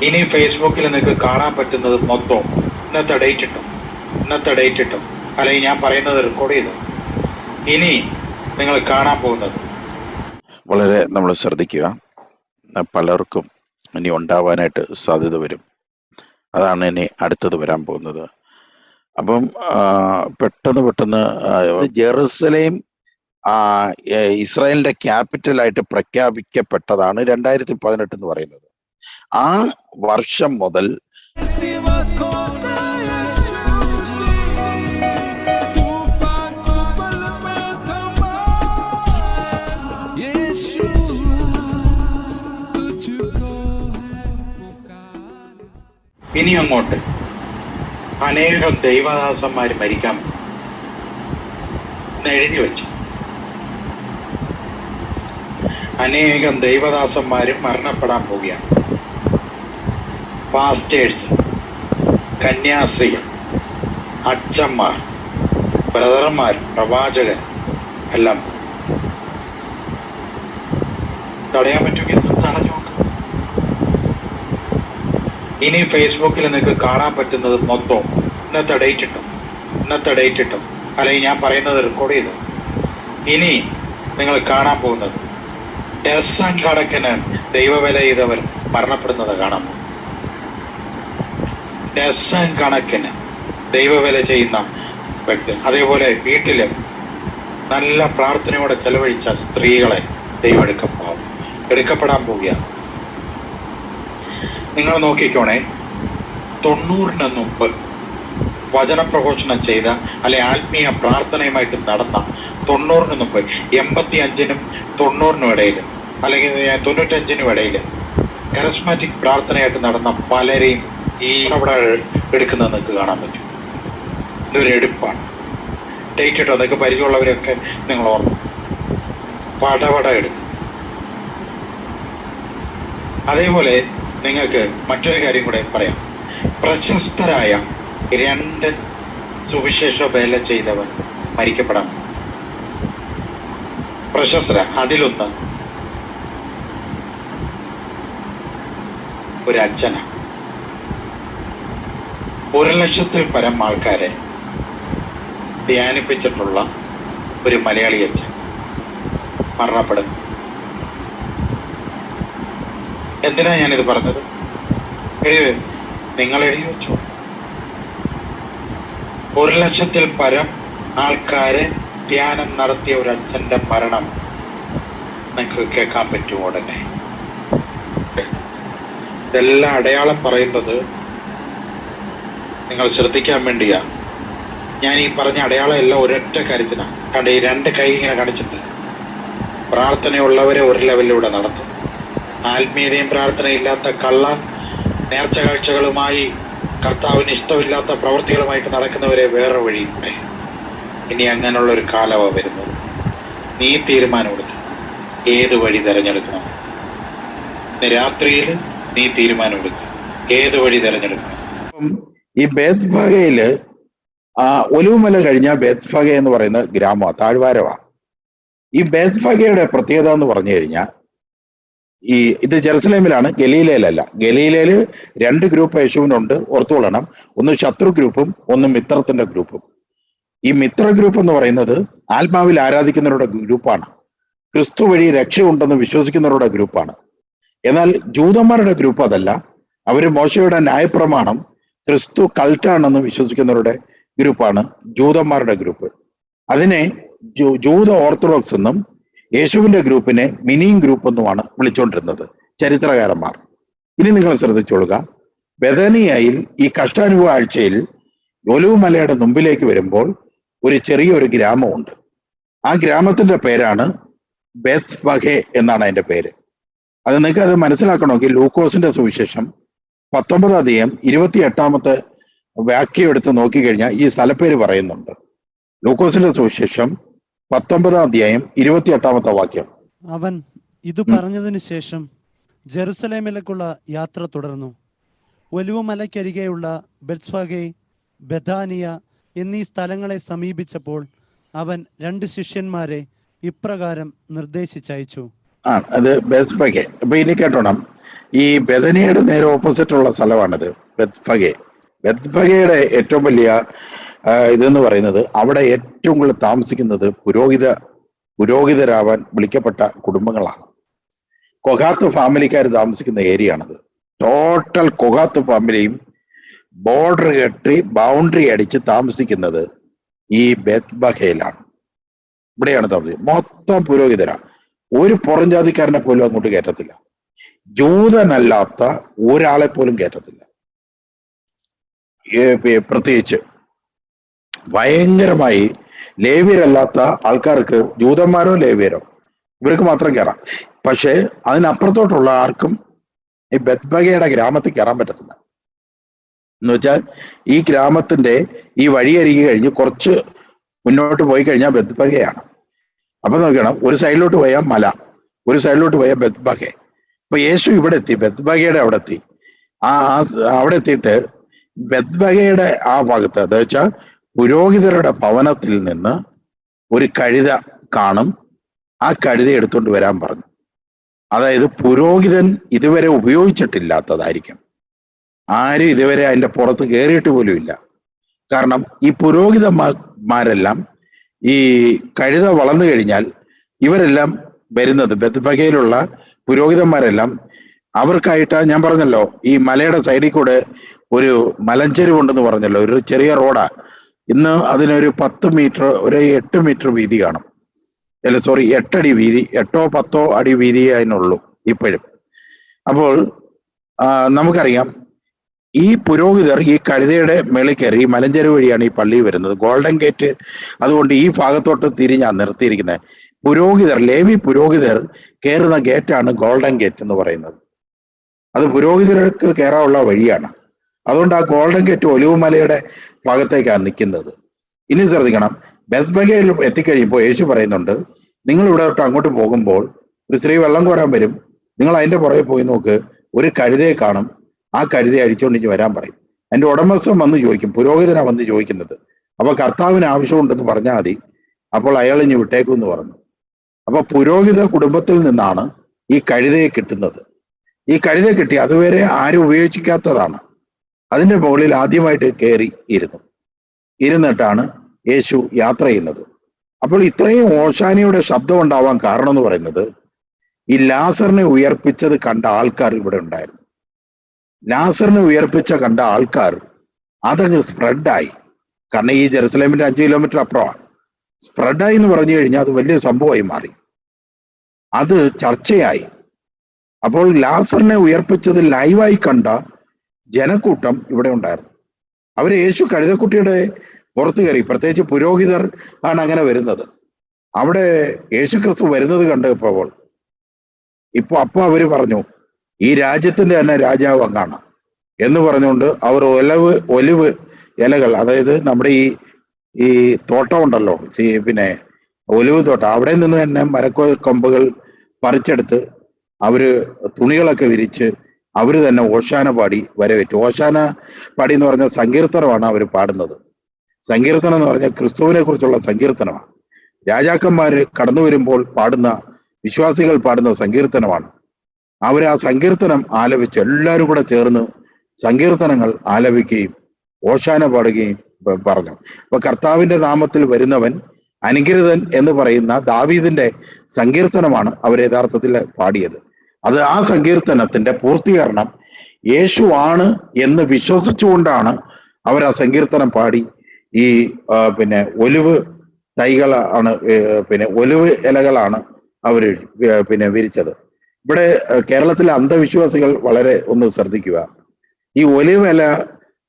ഇനി ഫേസ്ബുക്കിൽ നിങ്ങൾക്ക് കാണാൻ പറ്റുന്നത് മൊത്തം ഇന്നത്തെ ഡേറ്റ് ഇട്ടും അല്ലെങ്കിൽ ഞാൻ പറയുന്നത് റെക്കോർഡ് ചെയ്തു. ഇനി നിങ്ങൾ കാണാൻ പോകുന്നത് വളരെ നമ്മൾ ശ്രദ്ധിക്കുക. പലർക്കും ഇനി ഉണ്ടാവാനായിട്ട് സാധ്യത വരും. അതാണ് ഇനി അടുത്തത് വരാൻ പോകുന്നത്. അപ്പം പെട്ടെന്ന് ജെറുസലേം ഇസ്രായേലിന്റെ ക്യാപിറ്റലായിട്ട് പ്രഖ്യാപിക്കപ്പെട്ടതാണ് 2018 എന്ന് പറയുന്നത്. ആ വർഷം മുതൽ ഇനി അങ്ങോട്ട് അനേകം ദൈവദാസന്മാർ മരിക്കാൻ എഴുതി വെച്ചു. അനേകം ദൈവദാസന്മാരും മരണപ്പെടാൻ പോവുകയാണ്. പാസ്റ്റേഴ്സ്, കന്യാസ്ത്രീകൾ, അച്ഛന്മാർ, ബ്രദർമാർ, പ്രവാചകർ എല്ലാം തടയാൻ പറ്റുമെങ്കിൽ തടഞ്ഞു നോക്കാം. ഇനി ഫേസ്ബുക്കിൽ നിങ്ങൾക്ക് കാണാൻ പറ്റുന്നത് മൊത്തം ഇന്നത്തെ ഡേറ്റ് ഇട്ടും അല്ലെങ്കിൽ ഞാൻ പറയുന്നത് റെക്കോർഡ് ചെയ്തു. ഇനി നിങ്ങൾ കാണാൻ പോകുന്നത് ഡസൻ കണക്കിന് ദൈവവേല ചെയ്തവർ മരണപ്പെടുന്നത് കാണാൻ പോകും. ഡസൻ കണക്കിന് ദൈവവേല ചെയ്യുന്ന വ്യക്തി, അതേപോലെ വീട്ടില് നല്ല പ്രാർത്ഥനയോടെ ചെലവഴിച്ച സ്ത്രീകളെ ദൈവം എടുക്കപ്പെടാൻ പോവുകയാണ്. നിങ്ങൾ നോക്കിക്കോണേ, 90-ന് മുമ്പ് വചനപ്രഘോഷണം ചെയ്ത അല്ലെ ആത്മീയ പ്രാർത്ഥനയുമായിട്ട് നടന്ന 90-ന് മുമ്പ് 85-നും 90-നും ഇടയിൽ അല്ലെങ്കിൽ 95-നും ഇടയിൽ കരസ്മാറ്റിക് പ്രാർത്ഥനയായിട്ട് നടന്ന പലരെയും ഈ അവിടെ എടുക്കുന്നത് നിങ്ങൾക്ക് കാണാൻ പറ്റും. ഇതൊരു എടുപ്പാണ്. ഡേറ്റ് ഇട്ടോ നിങ്ങൾക്ക് പരിചയമുള്ളവരൊക്കെ നിങ്ങൾ ഓർമ്മ പടപട എടുക്കും. അതേപോലെ നിങ്ങൾക്ക് മറ്റൊരു കാര്യം കൂടെ പറയാം. പ്രശസ്തരായ 2 സുവിശേഷ വേല ചെയ്തവർ മരിക്കപ്പെടാം. പ്രശസ്തര അതിലൊന്ന് ഒരു അച്ഛനാണ്. 1,00,000-ൽ പരം ആൾക്കാരെ ധ്യാനിപ്പിച്ചിട്ടുള്ള ഒരു മലയാളി അച്ഛൻ മരണപ്പെടുന്നു. എന്തിനാ ഞാനിത് പറഞ്ഞത്? നിങ്ങൾ എഴുതി വെച്ചോ. 1,00,000-ൽ പരം ആൾക്കാരെ ധ്യാനം നടത്തിയ ഒരു അച്ഛന്റെ മരണം നിങ്ങൾക്ക് കേൾക്കാൻ പറ്റുമോ? ഉടനെ ഇതെല്ലാം അടയാളം പറയുന്നത് നിങ്ങൾ ശ്രദ്ധിക്കാൻ വേണ്ടിയാ. ഞാൻ ഈ പറഞ്ഞ അടയാളം എല്ലാം ഒരൊറ്റ കാര്യത്തിനാണ്. കാരണം ഈ 2 കൈ ഇങ്ങനെ കാണിച്ചിട്ടുണ്ട്. പ്രാർത്ഥനയുള്ളവരെ ഒരു ലെവലിലൂടെ നടത്തും. ആത്മീയതയും പ്രാർത്ഥനയില്ലാത്ത കള്ള നേർച്ച കാഴ്ചകളുമായി കർത്താവിന് ഇഷ്ടമില്ലാത്ത പ്രവൃത്തികളുമായിട്ട് നടക്കുന്നവരെ വേറെ വഴിയുണ്ട്. ഇനി അങ്ങനെയുള്ള ഒരു കാലമാണ് വരുന്നത്. നീ തീരുമാനമെടുക്കുക ഏത് വഴി തിരഞ്ഞെടുക്കണം. രാത്രിയിൽ നീ തീരുമാനമെടുക്കുക ഏത് വഴി തിരഞ്ഞെടുക്കണം. ഈ ബേത്ത്ഫഗയില് ഒലിവുമല കഴിഞ്ഞ ബേത്ത്ഫഗ എന്ന് പറയുന്ന ഗ്രാമ താഴ്വാരമാണ്. ഈ ബേത്ത്ഫഗയുടെ പ്രത്യേകത എന്ന് പറഞ്ഞു കഴിഞ്ഞാൽ ഇത് ജെറുസലേമിലാണ്, ഗലീലയിലല്ല. ഗലീലയില് 2 ഗ്രൂപ്പ് യേശുവിനുണ്ട്, ഓർത്തുകൊള്ളണം. ഒന്ന് ശത്രു ഗ്രൂപ്പും ഒന്ന് മിത്രത്തിന്റെ ഗ്രൂപ്പും. ഈ മിത്ര ഗ്രൂപ്പ് എന്ന് പറയുന്നത് ആത്മാവിൽ ആരാധിക്കുന്നവരുടെ ഗ്രൂപ്പാണ്. ക്രിസ്തു വഴി രക്ഷയുണ്ടെന്ന് വിശ്വസിക്കുന്നവരുടെ ഗ്രൂപ്പാണ്. എന്നാൽ ജൂതന്മാരുടെ ഗ്രൂപ്പ് അതല്ല. അവര് മോശയുടെ ന്യായപ്രമാണം ക്രിസ്തു കൾട്ടാണെന്ന് വിശ്വസിക്കുന്നവരുടെ ഗ്രൂപ്പാണ് ജൂതന്മാരുടെ ഗ്രൂപ്പ്. അതിനെ ജൂത ഓർത്തഡോക്സ് എന്നും യേശുവിന്റെ ഗ്രൂപ്പിനെ മിനിയും ഗ്രൂപ്പ് എന്നുമാണ് വിളിച്ചുകൊണ്ടിരുന്നത് ചരിത്രകാരന്മാർ. ഇനി നിങ്ങൾ ശ്രദ്ധിച്ചോളുക. ബെഥനിയയിൽ ഈ കഷ്ടാനുഭവ ആഴ്ചയിൽ ഒലിവുമലയുടെ മുമ്പിലേക്ക് വരുമ്പോൾ ഒരു ചെറിയൊരു ഗ്രാമമുണ്ട്. ആ ഗ്രാമത്തിന്റെ പേരാണ് ബേത്ത്ഫഗെ എന്നാണ് അതിന്റെ പേര്. അത് നിങ്ങൾക്ക് അത് മനസ്സിലാക്കണമെങ്കിൽ ലൂക്കോസിന്റെ സുവിശേഷം 19-ാം അധ്യായം 28-ാമത്തെ വാക്യം എടുത്ത് നോക്കിക്കഴിഞ്ഞാൽ ഈ സ്ഥലപ്പേര് പറയുന്നുണ്ട്. ലൂക്കോസിന്റെ സുവിശേഷം 19-ാം അധ്യായം 28-ാമത്തെ വാക്യം. അവൻ ഇത് പറഞ്ഞതിന് ശേഷം ജെറുസലേമിലേക്കുള്ള യാത്ര തുടർന്നു. ഒലിവുമലയ്ക്കരികെയുള്ള ബെത്ത്ഫഗെ, ബെഥാനിയ എന്നീ സ്ഥലങ്ങളെ സമീപിച്ചപ്പോൾ അവൻ 2 ശിഷ്യന്മാരെ ഇപ്രകാരം നിർദ്ദേശിച്ചയച്ചു. അത് ബെത്ഫഗെ. അപ്പൊ ഇനി കേട്ടോണം, ഈ ബെഥനിയുടെ നേരെ ഓപ്പോസിറ്റ് ഉള്ള സ്ഥലമാണിത് ബെത്ഫഗെ. ബെത്ഫഗയുടെ ഏറ്റവും വലിയ ഇതെന്ന് പറയുന്നത് അവിടെ ഏറ്റവും കൂടുതൽ താമസിക്കുന്നത് പുരോഹിതരാവാൻ വിളിക്കപ്പെട്ട കുടുംബങ്ങളാണ്. കൊഹാത്ത് ഫാമിലിക്കാർ താമസിക്കുന്ന ഏരിയ ആണത്. ടോട്ടൽ കൊഹാത്ത് ഫാമിലിയും ബോർഡർ കെട്ടി ബൗണ്ടറി അടിച്ച് താമസിക്കുന്നത് ഈ ബെത്ബഹയിലാണ്. ഇവിടെയാണ് താമസിക്കുന്നത്. മൊത്തം പുരോഹിതരാ. ഒരു പുറം ജാതിക്കാരനെ പോലും അങ്ങോട്ട് കയറ്റത്തില്ല. ജൂതനല്ലാത്ത ഒരാളെ പോലും കയറ്റത്തില്ല. പ്രത്യേകിച്ച് ഭയങ്കരമായി ലേവ്യരല്ലാത്ത ആൾക്കാർക്ക്, ജൂതന്മാരോ ലേവ്യരോ, ഇവർക്ക് മാത്രം കയറാം. പക്ഷെ അതിനപ്പുറത്തോട്ടുള്ള ആർക്കും ഈ ബെത്ബഹയുടെ ഗ്രാമത്തിൽ കയറാൻ പറ്റത്തില്ല. എന്ന് വെച്ചാൽ ഈ ഗ്രാമത്തിന്റെ ഈ വഴിയരികെ കഴിഞ്ഞ് കുറച്ച് മുന്നോട്ട് പോയി കഴിഞ്ഞാൽ ബെത്ബഹയാണ്. അപ്പൊ നോക്കണം, ഒരു സൈഡിലോട്ട് പോയാൽ മല, ഒരു സൈഡിലോട്ട് പോയാൽ ബെത്ബഹെ. അപ്പൊ യേശു ഇവിടെ എത്തി, ബെത്ബഹയുടെ അവിടെ എത്തി. അവിടെ എത്തിയിട്ട് ബെത്ബഹയുടെ ആ ഭാഗത്ത്, എന്താ വെച്ചാൽ പുരോഹിതരുടെ ഭവനത്തിൽ നിന്ന് ഒരു കഴുത കാണും. ആ കഴുത എടുത്തുകൊണ്ട് വരാൻ പറഞ്ഞു. അതായത് പുരോഹിതൻ ഇതുവരെ ഉപയോഗിച്ചിട്ടില്ലാത്തതായിരിക്കും. ആരും ഇതുവരെ അതിന്റെ പുറത്ത് കയറിയിട്ട് പോലും ഇല്ല. കാരണം ഈ പുരോഹിതന്മാരെല്ലാം ഈ കഴുത വളർന്നു കഴിഞ്ഞാൽ ഇവരെല്ലാം വരുന്നത്, ബെത്ബഹയിലുള്ള പുരോഹിതന്മാരെല്ലാം അവർക്കായിട്ട്, ഞാൻ പറഞ്ഞല്ലോ ഈ മലയുടെ സൈഡിൽ കൂടെ ഒരു മലഞ്ചെരിവുണ്ടെന്ന് പറഞ്ഞല്ലോ, ഒരു ചെറിയ റോഡാ. ഇന്ന് അതിനൊരു 10 മീറ്റർ, ഒരു 8 മീറ്റർ വീതി കാണും. അല്ല സോറി, 8 അടി വീതി, 8 10 അടി വീതി അതിനുള്ളൂ ഇപ്പോഴും. അപ്പോൾ നമുക്കറിയാം ഈ പുരോഹിതർ ഈ കഴുതയുടെ മേളിൽ കയറി, ഈ മലഞ്ചെരുവ് വഴിയാണ് ഈ പള്ളി വരുന്നത്, ഗോൾഡൻ ഗേറ്റ്. അതുകൊണ്ട് ഈ ഭാഗത്തോട്ട് തിരിഞ്ഞാണ് നിർത്തിയിരിക്കുന്നത്. പുരോഹിതർ, ലേവി പുരോഹിതർ കയറുന്ന ഗേറ്റാണ് ഗോൾഡൻ ഗേറ്റ് എന്ന് പറയുന്നത്. അത് പുരോഹിതർക്ക് കയറാനുള്ള വഴിയാണ്. അതുകൊണ്ട് ആ ഗോൾഡൻ ഗേറ്റ് ഒലിവുമലയുടെ ഭാഗത്തേക്കാണ് നിൽക്കുന്നത്. ഇനി ശ്രദ്ധിക്കണം, ബെത്ബഹയിൽ എത്തിക്കഴിയുമ്പോൾ യേശു പറയുന്നുണ്ട്, നിങ്ങൾ ഇവിടെ തൊട്ട് അങ്ങോട്ട് പോകുമ്പോൾ ഒരു സ്ത്രീ വെള്ളം കോരാൻ വരും, നിങ്ങൾ അതിന്റെ പുറകെ പോയി നോക്ക്, ഒരു കഴുതയെ കാണും, ആ കഴുതയെ അഴിച്ചുകൊണ്ടിഞ്ഞ് വരാൻ പറയും. അതിന്റെ ഉടമസ്ഥൻ വന്ന് ചോദിക്കും, പുരോഹിതനാ വന്ന് ചോദിക്കുന്നത്. അപ്പൊ കർത്താവിന് ആവശ്യമുണ്ടെന്ന് പറഞ്ഞാൽ മതി, അപ്പോൾ അയാൾ ഇഞ്ഞ് വിട്ടേക്കും എന്ന് പറഞ്ഞു. അപ്പൊ പുരോഹിത കുടുംബത്തിൽ നിന്നാണ് ഈ കഴുതയെ കിട്ടുന്നത്. ഈ കഴുതയെ കിട്ടി അതുവരെ ആരും ഉപയോഗിക്കാത്തതാണ്. അതിന്റെ മുകളിൽ ആദ്യമായിട്ട് കയറി ഇരുന്നിട്ടാണ് യേശു യാത്ര ചെയ്യുന്നത്. അപ്പോൾ ഇത്രയും ഓശാനയുടെ ശബ്ദം ഉണ്ടാവാൻ കാരണം എന്ന് പറയുന്നത്, ഈ ലാസറിനെ ഉയർപ്പിച്ചത് കണ്ട ആൾക്കാർ ഇവിടെ ഉണ്ടായിരുന്നു. ലാസറിനെ കണ്ട ആൾക്കാർ അതങ്ങ് സ്പ്രെഡായി. കാരണം ഈ ജെറുസലേമിന്റെ 5 കിലോമീറ്റർ അപ്പുറമാണ്. സ്പ്രെഡായി എന്ന് പറഞ്ഞു കഴിഞ്ഞാൽ അത് വലിയ സംഭവമായി മാറി, അത് ചർച്ചയായി. അപ്പോൾ ലാസറിനെ ഉയർപ്പിച്ചത് ലൈവായി കണ്ട ജനക്കൂട്ടം ഇവിടെ ഉണ്ടായിരുന്നു. അവർ യേശു കഴുതക്കുട്ടിയുടെ പുറത്ത് കയറി, പ്രത്യേകിച്ച് പുരോഹിതർ ആണ് അങ്ങനെ വരുന്നത്. അവിടെ യേശു ക്രിസ്തു വരുന്നത് കണ്ടപ്പോൾ അപ്പൊ അവര് പറഞ്ഞു, ഈ രാജ്യത്തിന്റെ തന്നെ രാജാവ് അങ്ങാണ് എന്ന് പറഞ്ഞുകൊണ്ട് അവർ ഒലിവ് ഇലകൾ, അതായത് നമ്മുടെ ഈ തോട്ടം ഉണ്ടല്ലോ, പിന്നെ ഒലിവ് തോട്ടം, അവിടെ നിന്ന് തന്നെ മരക്കൊമ്പുകൾ പറിച്ചെടുത്ത് അവര് തുണികളൊക്കെ വിരിച്ച് അവര് തന്നെ ഓശാന പാടി വരവേറ്റു. ഓശാന പാടി എന്ന് പറഞ്ഞ സങ്കീർത്തനമാണ് അവർ പാടുന്നത്. സങ്കീർത്തനം എന്ന് പറഞ്ഞാൽ ക്രിസ്തുവിനെ കുറിച്ചുള്ള സങ്കീർത്തനമാണ്. രാജാക്കന്മാര് കടന്നു വരുമ്പോൾ പാടുന്ന, വിശ്വാസികൾ പാടുന്ന സങ്കീർത്തനമാണ്. അവർ ആ സങ്കീർത്തനം ആലപിച്ച് എല്ലാവരും കൂടെ ചേർന്ന് സങ്കീർത്തനങ്ങൾ ആലപിക്കുകയും ഓശാന പാടുകയും പറഞ്ഞു. അപ്പൊ കർത്താവിന്റെ നാമത്തിൽ വരുന്നവൻ അനുഗ്രഹീതൻ എന്ന് പറയുന്ന ദാവീദിന്റെ സങ്കീർത്തനമാണ് അവർ യഥാർത്ഥത്തിൽ പാടിയത്. അത് ആ സങ്കീർത്തനത്തിന്റെ പൂർത്തീകരണം യേശുവാണ് എന്ന് വിശ്വസിച്ചുകൊണ്ടാണ് അവർ ആ സങ്കീർത്തനം പാടി. ഈ പിന്നെ ഒലിവ് തൈകളാണ്, പിന്നെ ഒലിവ് ഇലകളാണ് അവർ പിന്നെ വിരിച്ചത്. ഇവിടെ കേരളത്തിലെ അന്ധവിശ്വാസികൾ വളരെ ഒന്ന് ശ്രദ്ധിക്കുക. ഈ ഒലിവ് ഇല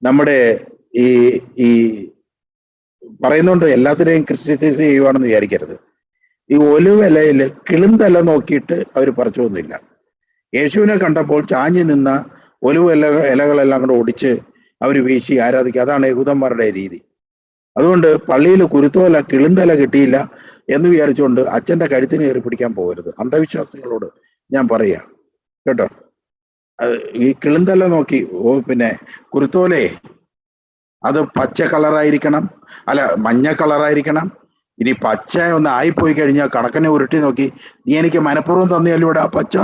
നമ്മുടെ ഈ പറയുന്നുണ്ട്, എല്ലാത്തിനെയും ക്രിസ്ത്യസൈസ് ചെയ്യുവാണെന്ന് വിചാരിക്കരുത്. ഈ ഒലിവ് ഇലയിൽ കിളുന്തല നോക്കിയിട്ട് അവർ പറിച്ചൊന്നുമില്ല. യേശുവിനെ കണ്ടപ്പോൾ ചാഞ്ഞു നിന്ന ഒലിവ് ഇലകളെല്ലാം കൂടെ ഒടിച്ച് അവർ വീശി ആരാധിക്കുക. അതാണ് യഹൂദന്മാരുടെ രീതി. അതുകൊണ്ട് പള്ളിയിൽ കുരുത്തോല കിളുന്തല കിട്ടിയില്ല എന്ന് വിചാരിച്ചുകൊണ്ട് അച്ഛന്റെ കഴുത്തിന് കയറി പിടിക്കാൻ പോകരുത്. അന്ധവിശ്വാസികളോട് ഞാൻ പറയാ കേട്ടോ. ഈ കിളുന്തല നോക്കി, പിന്നെ കുരുത്തോലേ അത് പച്ച കളറായിരിക്കണം, അല്ല മഞ്ഞ കളറായിരിക്കണം, ഇനി പച്ച ഒന്ന് ആയിപ്പോയി കഴിഞ്ഞാൽ കണക്കനെ ഉരുട്ടി നോക്കി, നീ എനിക്ക് മനഃപൂർവ്വം തന്നെയല്ലൂടെ ആ പച്ച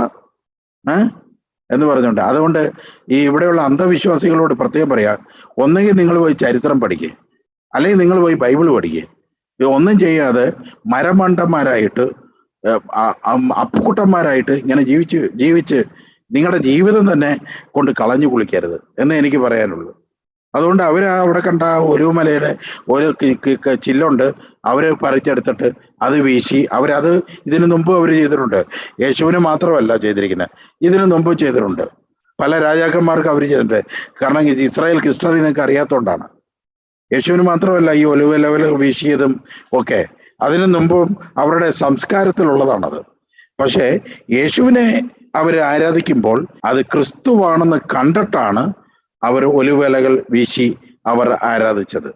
എന്ന് പറഞ്ഞുകൊണ്ട്. അതുകൊണ്ട് ഈ ഇവിടെയുള്ള അന്ധവിശ്വാസികളോട് പ്രത്യേകം പറയാ, ഒന്നെങ്കിൽ നിങ്ങൾ പോയി ചരിത്രം പഠിക്കുക, അല്ലെങ്കിൽ നിങ്ങൾ പോയി ബൈബിൾ പഠിക്കുക. ഇത് ഒന്നും ചെയ്യാതെ മരമണ്ടന്മാരായിട്ട് അപ്പുക്കുട്ടന്മാരായിട്ട് ഇങ്ങനെ ജീവിച്ച് നിങ്ങളുടെ ജീവിതം തന്നെ കൊണ്ട് കളഞ്ഞു കുളിക്കരുത് എന്ന് എനിക്ക് പറയാനുള്ളൂ. അതുകൊണ്ട് അവിടെ കണ്ട ഒലുമലയുടെ ഒരു ചില്ലുണ്ട്, അവര് പറിച്ചെടുത്തിട്ട് അത് വീശി അവരത് ഇതിനു മുമ്പ് അവർ ചെയ്തിട്ടുണ്ട്. യേശുവിന് മാത്രമല്ല ചെയ്തിരിക്കുന്നത്, ഇതിനു മുമ്പ് ചെയ്തിട്ടുണ്ട്. പല രാജാക്കന്മാർക്ക് അവർ ചെയ്തിട്ടുണ്ട്. കാരണം ഇസ്രായേൽ ഹിസ്റ്ററി നിങ്ങൾക്ക് അറിയാത്തതുകൊണ്ടാണ്. യേശുവിന് മാത്രമല്ല ഈ ഒലുവല വീശിയതും ഒക്കെ അതിനു മുമ്പും അവരുടെ സംസ്കാരത്തിലുള്ളതാണത്. പക്ഷേ യേശുവിനെ അവർ ആരാധിക്കുമ്പോൾ അത് ക്രിസ്തുവാണെന്ന് കണ്ടിട്ടാണ് അവർ ഒലിവിലകൾ വീശി അവർ ആരാധിച്ചത്.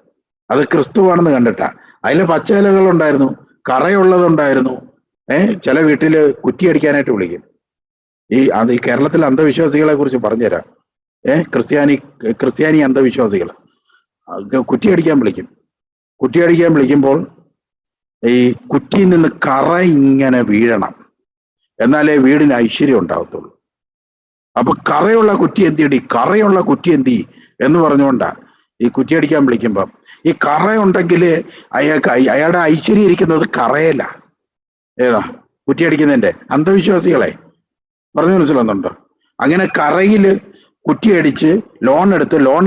അത് ക്രിസ്തുവാണെന്ന് കണ്ടിട്ടാ. അതിൽ പച്ച ഇലകൾ ഉണ്ടായിരുന്നു, കറയുള്ളതുണ്ടായിരുന്നു. ചില വീട്ടില് കുറ്റിയടിക്കാനായിട്ട് വിളിക്കും. ഈ കേരളത്തിലെ അന്ധവിശ്വാസികളെ കുറിച്ച് പറഞ്ഞുതരാം. ക്രിസ്ത്യാനി അന്ധവിശ്വാസികൾ കുറ്റിയടിക്കാൻ വിളിക്കും. കുറ്റിയടിക്കാൻ വിളിക്കുമ്പോൾ ഈ കുറ്റിയിൽ നിന്ന് കറ ഇങ്ങനെ വീഴണം, എന്നാലേ വീടിന് ഐശ്വര്യം ഉണ്ടാകത്തുള്ളൂ. അപ്പൊ കറയുള്ള കുറ്റി എന്തിയടി, കറയുള്ള കുറ്റി എന്തി എന്ന് പറഞ്ഞുകൊണ്ടാ ഈ കുറ്റിയടിക്കാൻ വിളിക്കുമ്പം. ഈ കറയുണ്ടെങ്കിൽ അയാളുടെ ഐശ്വര്യം ഇരിക്കുന്നത് കറയല്ല. ഏതാ കുറ്റിയടിക്കുന്നതിന്റെ അന്ധവിശ്വാസികളെ പറഞ്ഞു മനസ്സിലാകുന്നുണ്ടോ? അങ്ങനെ കറയില് കുറ്റിയടിച്ച് ലോൺ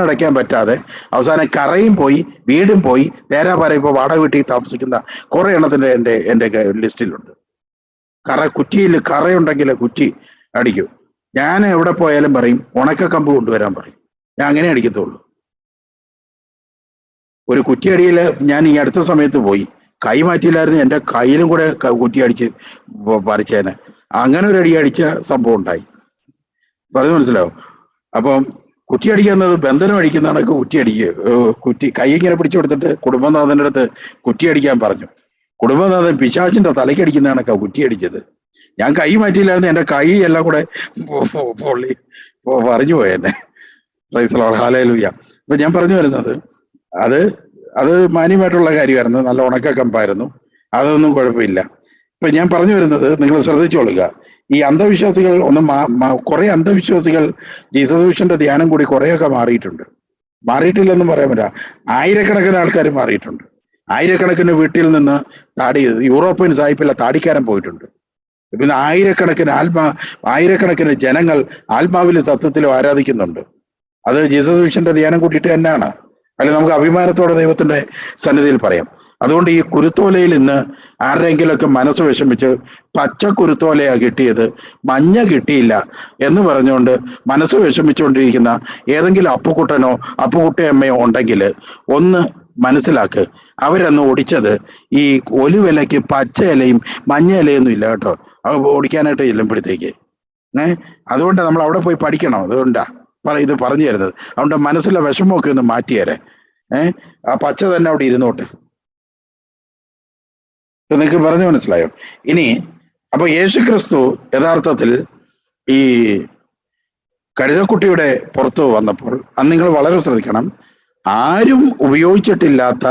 അടയ്ക്കാൻ പറ്റാതെ അവസാനം കറയും പോയി വീടും പോയി തേരാപാര ഇപ്പൊ വാടക വീട്ടിൽ താമസിക്കുന്ന കുറെ എണ്ണത്തിന്റെ എൻ്റെ ലിസ്റ്റിലുണ്ട്. കുറ്റിയിൽ കറയുണ്ടെങ്കിൽ കുറ്റി അടിക്കും. ഞാൻ എവിടെ പോയാലും പറയും ഉണക്ക കമ്പ് കൊണ്ടുവരാൻ പറയും. ഞാൻ അങ്ങനെ അടിക്കത്തുള്ളൂ. ഒരു കുറ്റിയടിയില് ഞാൻ ഈ അടുത്ത സമയത്ത് പോയി, കൈ മാറ്റിയില്ലായിരുന്നു, എൻ്റെ കയ്യിലും കൂടെ കുറ്റി അടിച്ച് പറിച്ചേനെ. അങ്ങനെ ഒരു അടി അടിച്ച സംഭവം ഉണ്ടായി. പറഞ്ഞു മനസ്സിലാവും. അപ്പം കുറ്റിയടിക്കുന്നത് ബന്ധനം അടിക്കുന്നതാണ്. കുറ്റി കൈ ഇങ്ങനെ പിടിച്ചു കൊടുത്തിട്ട് കുടുംബനാഥന്റെ അടുത്ത് കുറ്റിയടിക്കാൻ പറഞ്ഞു. കുടുംബനാഥൻ പിശാചിന്റെ തലയ്ക്കടിക്കുന്നതാണ് കുറ്റിയടിച്ചത്. ഞാൻ കൈ മാറ്റിയില്ലായിരുന്നു, എൻ്റെ കൈ എല്ലാം കൂടെ പൊള്ളി പറഞ്ഞു പോയെന്നെ. ഹല്ലേലൂയ. അപ്പൊ ഞാൻ പറഞ്ഞു വരുന്നത് അത് മാന്യമായിട്ടുള്ള കാര്യമായിരുന്നു, നല്ല ഉണക്ക കമ്പായിരുന്നു, അതൊന്നും കുഴപ്പമില്ല. ഇപ്പൊ ഞാൻ പറഞ്ഞു വരുന്നത് നിങ്ങൾ ശ്രദ്ധിച്ചോളുക. ഈ അന്ധവിശ്വാസികൾ കുറെ അന്ധവിശ്വാസികൾ ജീസസ് മിഷന്റെ ധ്യാനം കൂടി കുറെയൊക്കെ മാറിയിട്ടില്ലെന്നും പറയാൻ പറ്റാ. ആയിരക്കണക്കിന് ആൾക്കാർ മാറിയിട്ടുണ്ട്. ആയിരക്കണക്കിന് വീട്ടിൽ നിന്ന് യൂറോപ്യൻ സാഹിബിലെ താടിക്കാരൻ പോയിട്ടുണ്ട്. പിന്നെ ആയിരക്കണക്കിന് ജനങ്ങൾ ആത്മാവിലും സത്യത്തിലും ആരാധിക്കുന്നുണ്ട്. അത് ജീസസ് മിഷന്റെ ധ്യാനം കൂട്ടിയിട്ട് തന്നെയാണ്. അല്ലെങ്കിൽ നമുക്ക് അഭിമാനത്തോടെ ദൈവത്തിന്റെ സന്നിധിയിൽ പറയാം. അതുകൊണ്ട് ഈ കുരുത്തോലയിൽ ഇന്ന് ആരുടെയെങ്കിലുമൊക്കെ മനസ്സ് വിഷമിച്ച് പച്ച കുരുത്തോലയാ കിട്ടിയത്, മഞ്ഞ കിട്ടിയില്ല എന്ന് പറഞ്ഞുകൊണ്ട് മനസ്സ് വിഷമിച്ചുകൊണ്ടിരിക്കുന്ന ഏതെങ്കിലും അപ്പുക്കുട്ടനോ അപ്പുക്കുട്ടിയമ്മയോ ഉണ്ടെങ്കിൽ ഒന്ന് മനസ്സിലാക്ക്, അവരന്ന് ഓടിച്ചത് ഈ ഒലിവിലയ്ക്ക് പച്ച ഇലയും മഞ്ഞ ഇലയൊന്നും ഇല്ല കേട്ടോ. അത് ഓടിക്കാനായിട്ട് ചെല്ലുമ്പോഴത്തേക്ക് അതുകൊണ്ട് നമ്മൾ അവിടെ പോയി പഠിക്കണം. അതുകൊണ്ടാ ഇത് പറഞ്ഞു തരുന്നത്. അതുകൊണ്ട് മനസ്സിലെ വിഷമമൊക്കെ ഒന്ന് മാറ്റിയേരെ. ആ പച്ച തന്നെ അവിടെ ഇരുന്നോട്ട്. നിങ്ങൾക്ക് പറഞ്ഞു മനസ്സിലായോ? ഇനി അപ്പൊ യേശുക്രിസ്തു യഥാർത്ഥത്തിൽ ഈ കഴുതക്കുട്ടിയുടെ പുറത്ത് വന്നപ്പോൾ അന്ന് നിങ്ങൾ വളരെ ശ്രദ്ധിക്കണം, ആരും ഉപയോഗിച്ചിട്ടില്ലാത്ത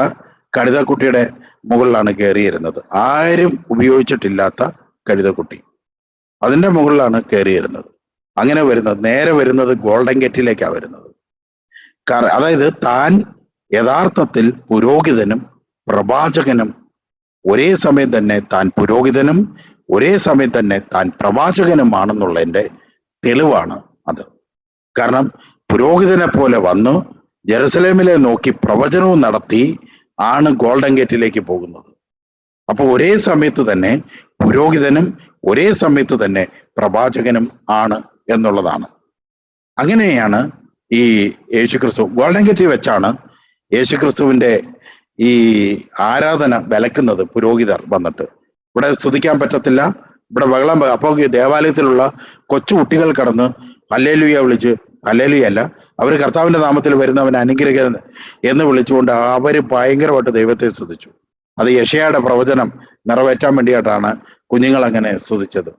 കഴുതക്കുട്ടിയുടെ മുകളിലാണ് കയറിയിരുന്നത്. ആരും ഉപയോഗിച്ചിട്ടില്ലാത്ത കഴുതക്കുട്ടി അതിന്റെ മുകളിലാണ് കയറിയിരുന്നത്. അങ്ങനെ നേരെ വരുന്നത് ഗോൾഡൻ ഗേറ്റിലേക്കാണ് വരുന്നത്. അതായത് താൻ യഥാർത്ഥത്തിൽ പുരോഹിതനും പ്രവാചകനും ഒരേ സമയം തന്നെ താൻ പുരോഹിതനും ഒരേ സമയം തന്നെ താൻ പ്രവാചകനുമാണെന്നുള്ളതിൻ്റെ തെളിവാണ് അത്. കാരണം പുരോഹിതനെ പോലെ വന്നു ജെറുസലേമിലെ നോക്കി പ്രവചനവും നടത്തി ആണ് ഗോൾഡൻ ഗേറ്റിലേക്ക് പോകുന്നത്. അപ്പൊ ഒരേ സമയത്ത് തന്നെ പുരോഹിതനും ഒരേ സമയത്ത് തന്നെ പ്രവാചകനും ആണ് എന്നുള്ളതാണ്. അങ്ങനെയാണ് ഈ യേശുക്രിസ്തു ഗോൾഡൻ ഗേറ്റിൽ വെച്ചാണ് യേശുക്രിസ്തുവിന്റെ ഈ ആരാധന വിലക്കുന്നത്. പുരോഹിതർ വന്നിട്ട് ഇവിടെ സ്തുതിക്കാൻ പറ്റത്തില്ല, ഇവിടെ ബഹളം. അപ്പോൾ ദേവാലയത്തിലുള്ള കൊച്ചു കുട്ടികൾ കടന്ന് ഹല്ലേലൂയ വിളിച്ച്, ഹല്ലേലൂയ അല്ല, അവർ കർത്താവിന്റെ നാമത്തിൽ വരുന്നവൻ അനുഗ്രഹിക്കുന്ന എന്ന് വിളിച്ചുകൊണ്ട് അവര് ഭയങ്കരമായിട്ട് ദൈവത്തെ സ്തുതിച്ചു. അത് യെശയ്യായുടെ പ്രവചനം നിറവേറ്റാൻ വേണ്ടിയിട്ടാണ് കുഞ്ഞുങ്ങൾ അങ്ങനെ സ്തുതിച്ചത്.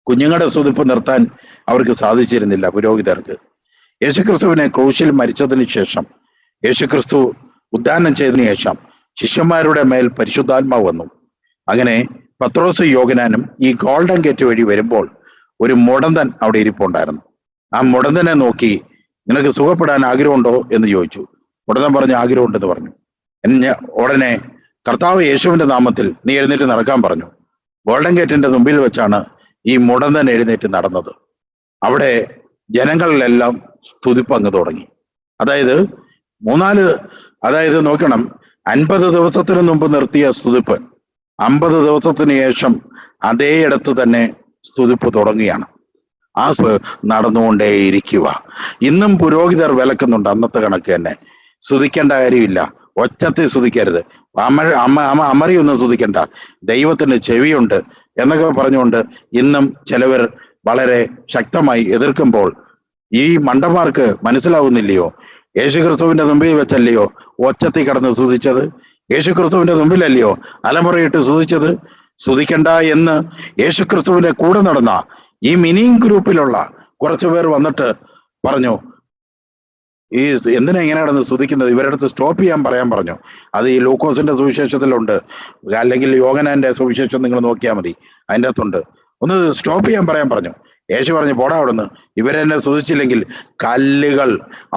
കുഞ്ഞുങ്ങളുടെ സ്തുതിപ്പ് നിർത്താൻ അവർക്ക് സാധിച്ചിരുന്നില്ല പുരോഹിതർക്ക്. യേശുക്രിസ്തുവിനെ ക്രൂശിൽ മരിച്ചതിന് ശേഷം, യേശുക്രിസ്തു ഉദ്ധാനം ചെയ്തതിനു ശേഷം ശിഷ്യന്മാരുടെ മേൽ പരിശുദ്ധാത്മാവ് വന്നു. അങ്ങനെ പത്രോസ് യോഹന്നാനും ഈ ഗോൾഡൻ ഗേറ്റ് വഴി വരുമ്പോൾ ഒരു മുടന്തൻ അവിടെ ഇരിപ്പുണ്ടായിരുന്നു. ആ മുടന്തനെ നോക്കി, നിനക്ക് സുഖപ്പെടാൻ ആഗ്രഹമുണ്ടോ എന്ന് ചോദിച്ചു. മുടന്തൻ പറഞ്ഞു, ആഗ്രഹമുണ്ടെന്ന് പറഞ്ഞു. ഉടനെ കർത്താവ് യേശുവിന്റെ നാമത്തിൽ നീ എഴുന്നേറ്റ് നടക്കാൻ പറഞ്ഞു. ഗോൾഡൻ ഗേറ്റിന്റെ മുമ്പിൽ വെച്ചാണ് ഈ മുടന്തൻ എഴുന്നേറ്റ് നടന്നത്. അവിടെ ജനങ്ങളിലെല്ലാം സ്തുതിപ്പങ്ങ് തുടങ്ങി. അതായത് നോക്കണം, 50 ദിവസത്തിന് മുമ്പ് നിർത്തിയ സ്തുതിപ്പ് 50 ദിവസത്തിന് ശേഷം അതേ ഇടത്ത് തന്നെ സ്തുതിപ്പ് തുടങ്ങുകയാണ്. നടന്നുകൊണ്ടേയിരിക്കുക. ഇന്നും പുരോഹിതർ വിലക്കുന്നുണ്ട്. അന്നത്തെ കണക്ക് തന്നെ സ്തുതിക്കേണ്ട കാര്യമില്ല, ഒച്ചത്തിൽ സ്തുതിക്കരുത്, അമറിയൊന്നും സ്തുതിക്കണ്ട, ദൈവത്തിന് ചെവിയുണ്ട് എന്നൊക്കെ പറഞ്ഞുകൊണ്ട് ഇന്നും ചിലവർ വളരെ ശക്തമായി എതിർക്കുമ്പോൾ ഈ മണ്ടന്മാർക്ക് മനസ്സിലാവുന്നില്ലയോ? യേശുക്രിസ്തുവിന്റെ മുമ്പിൽ വെച്ചല്ലയോ ഒച്ചത്തിൽ കിടന്ന് സ്തുതിച്ചത്? യേശുക്രിസ്തുവിന്റെ മുമ്പിലല്ലയോ അലമുറയിട്ട് സ്തുതിച്ചത്? സ്തുതിക്കണ്ട എന്ന് യേശുക്രിസ്തുവിന്റെ കൂടെ നടന്ന ഈ മിനിങ് ഗ്രൂപ്പിലുള്ള കുറച്ചു പേർ വന്നിട്ട് പറഞ്ഞു, ഈ എന്തിനാ ഇങ്ങനെ കിടന്ന് സ്തുതിക്കുന്നത്? ഇവരുടെ അടുത്ത് സ്റ്റോപ്പ് ചെയ്യാൻ പറയാൻ പറഞ്ഞു. അത് ഈ ലൂക്കോസിന്റെ സുവിശേഷത്തിലുണ്ട്, അല്ലെങ്കിൽ യോഹന്നാന്റെ സുവിശേഷം നിങ്ങൾ നോക്കിയാൽ മതി, അതിൻ്റെ അകത്തുണ്ട്. ഒന്ന് സ്റ്റോപ്പ് ചെയ്യാൻ പറയാൻ പറഞ്ഞു. യേശു പറഞ്ഞു, പോടാ അവിടുന്ന്, ഇവരെന്നെ സ്തുതിച്ചില്ലെങ്കിൽ കല്ലുകൾ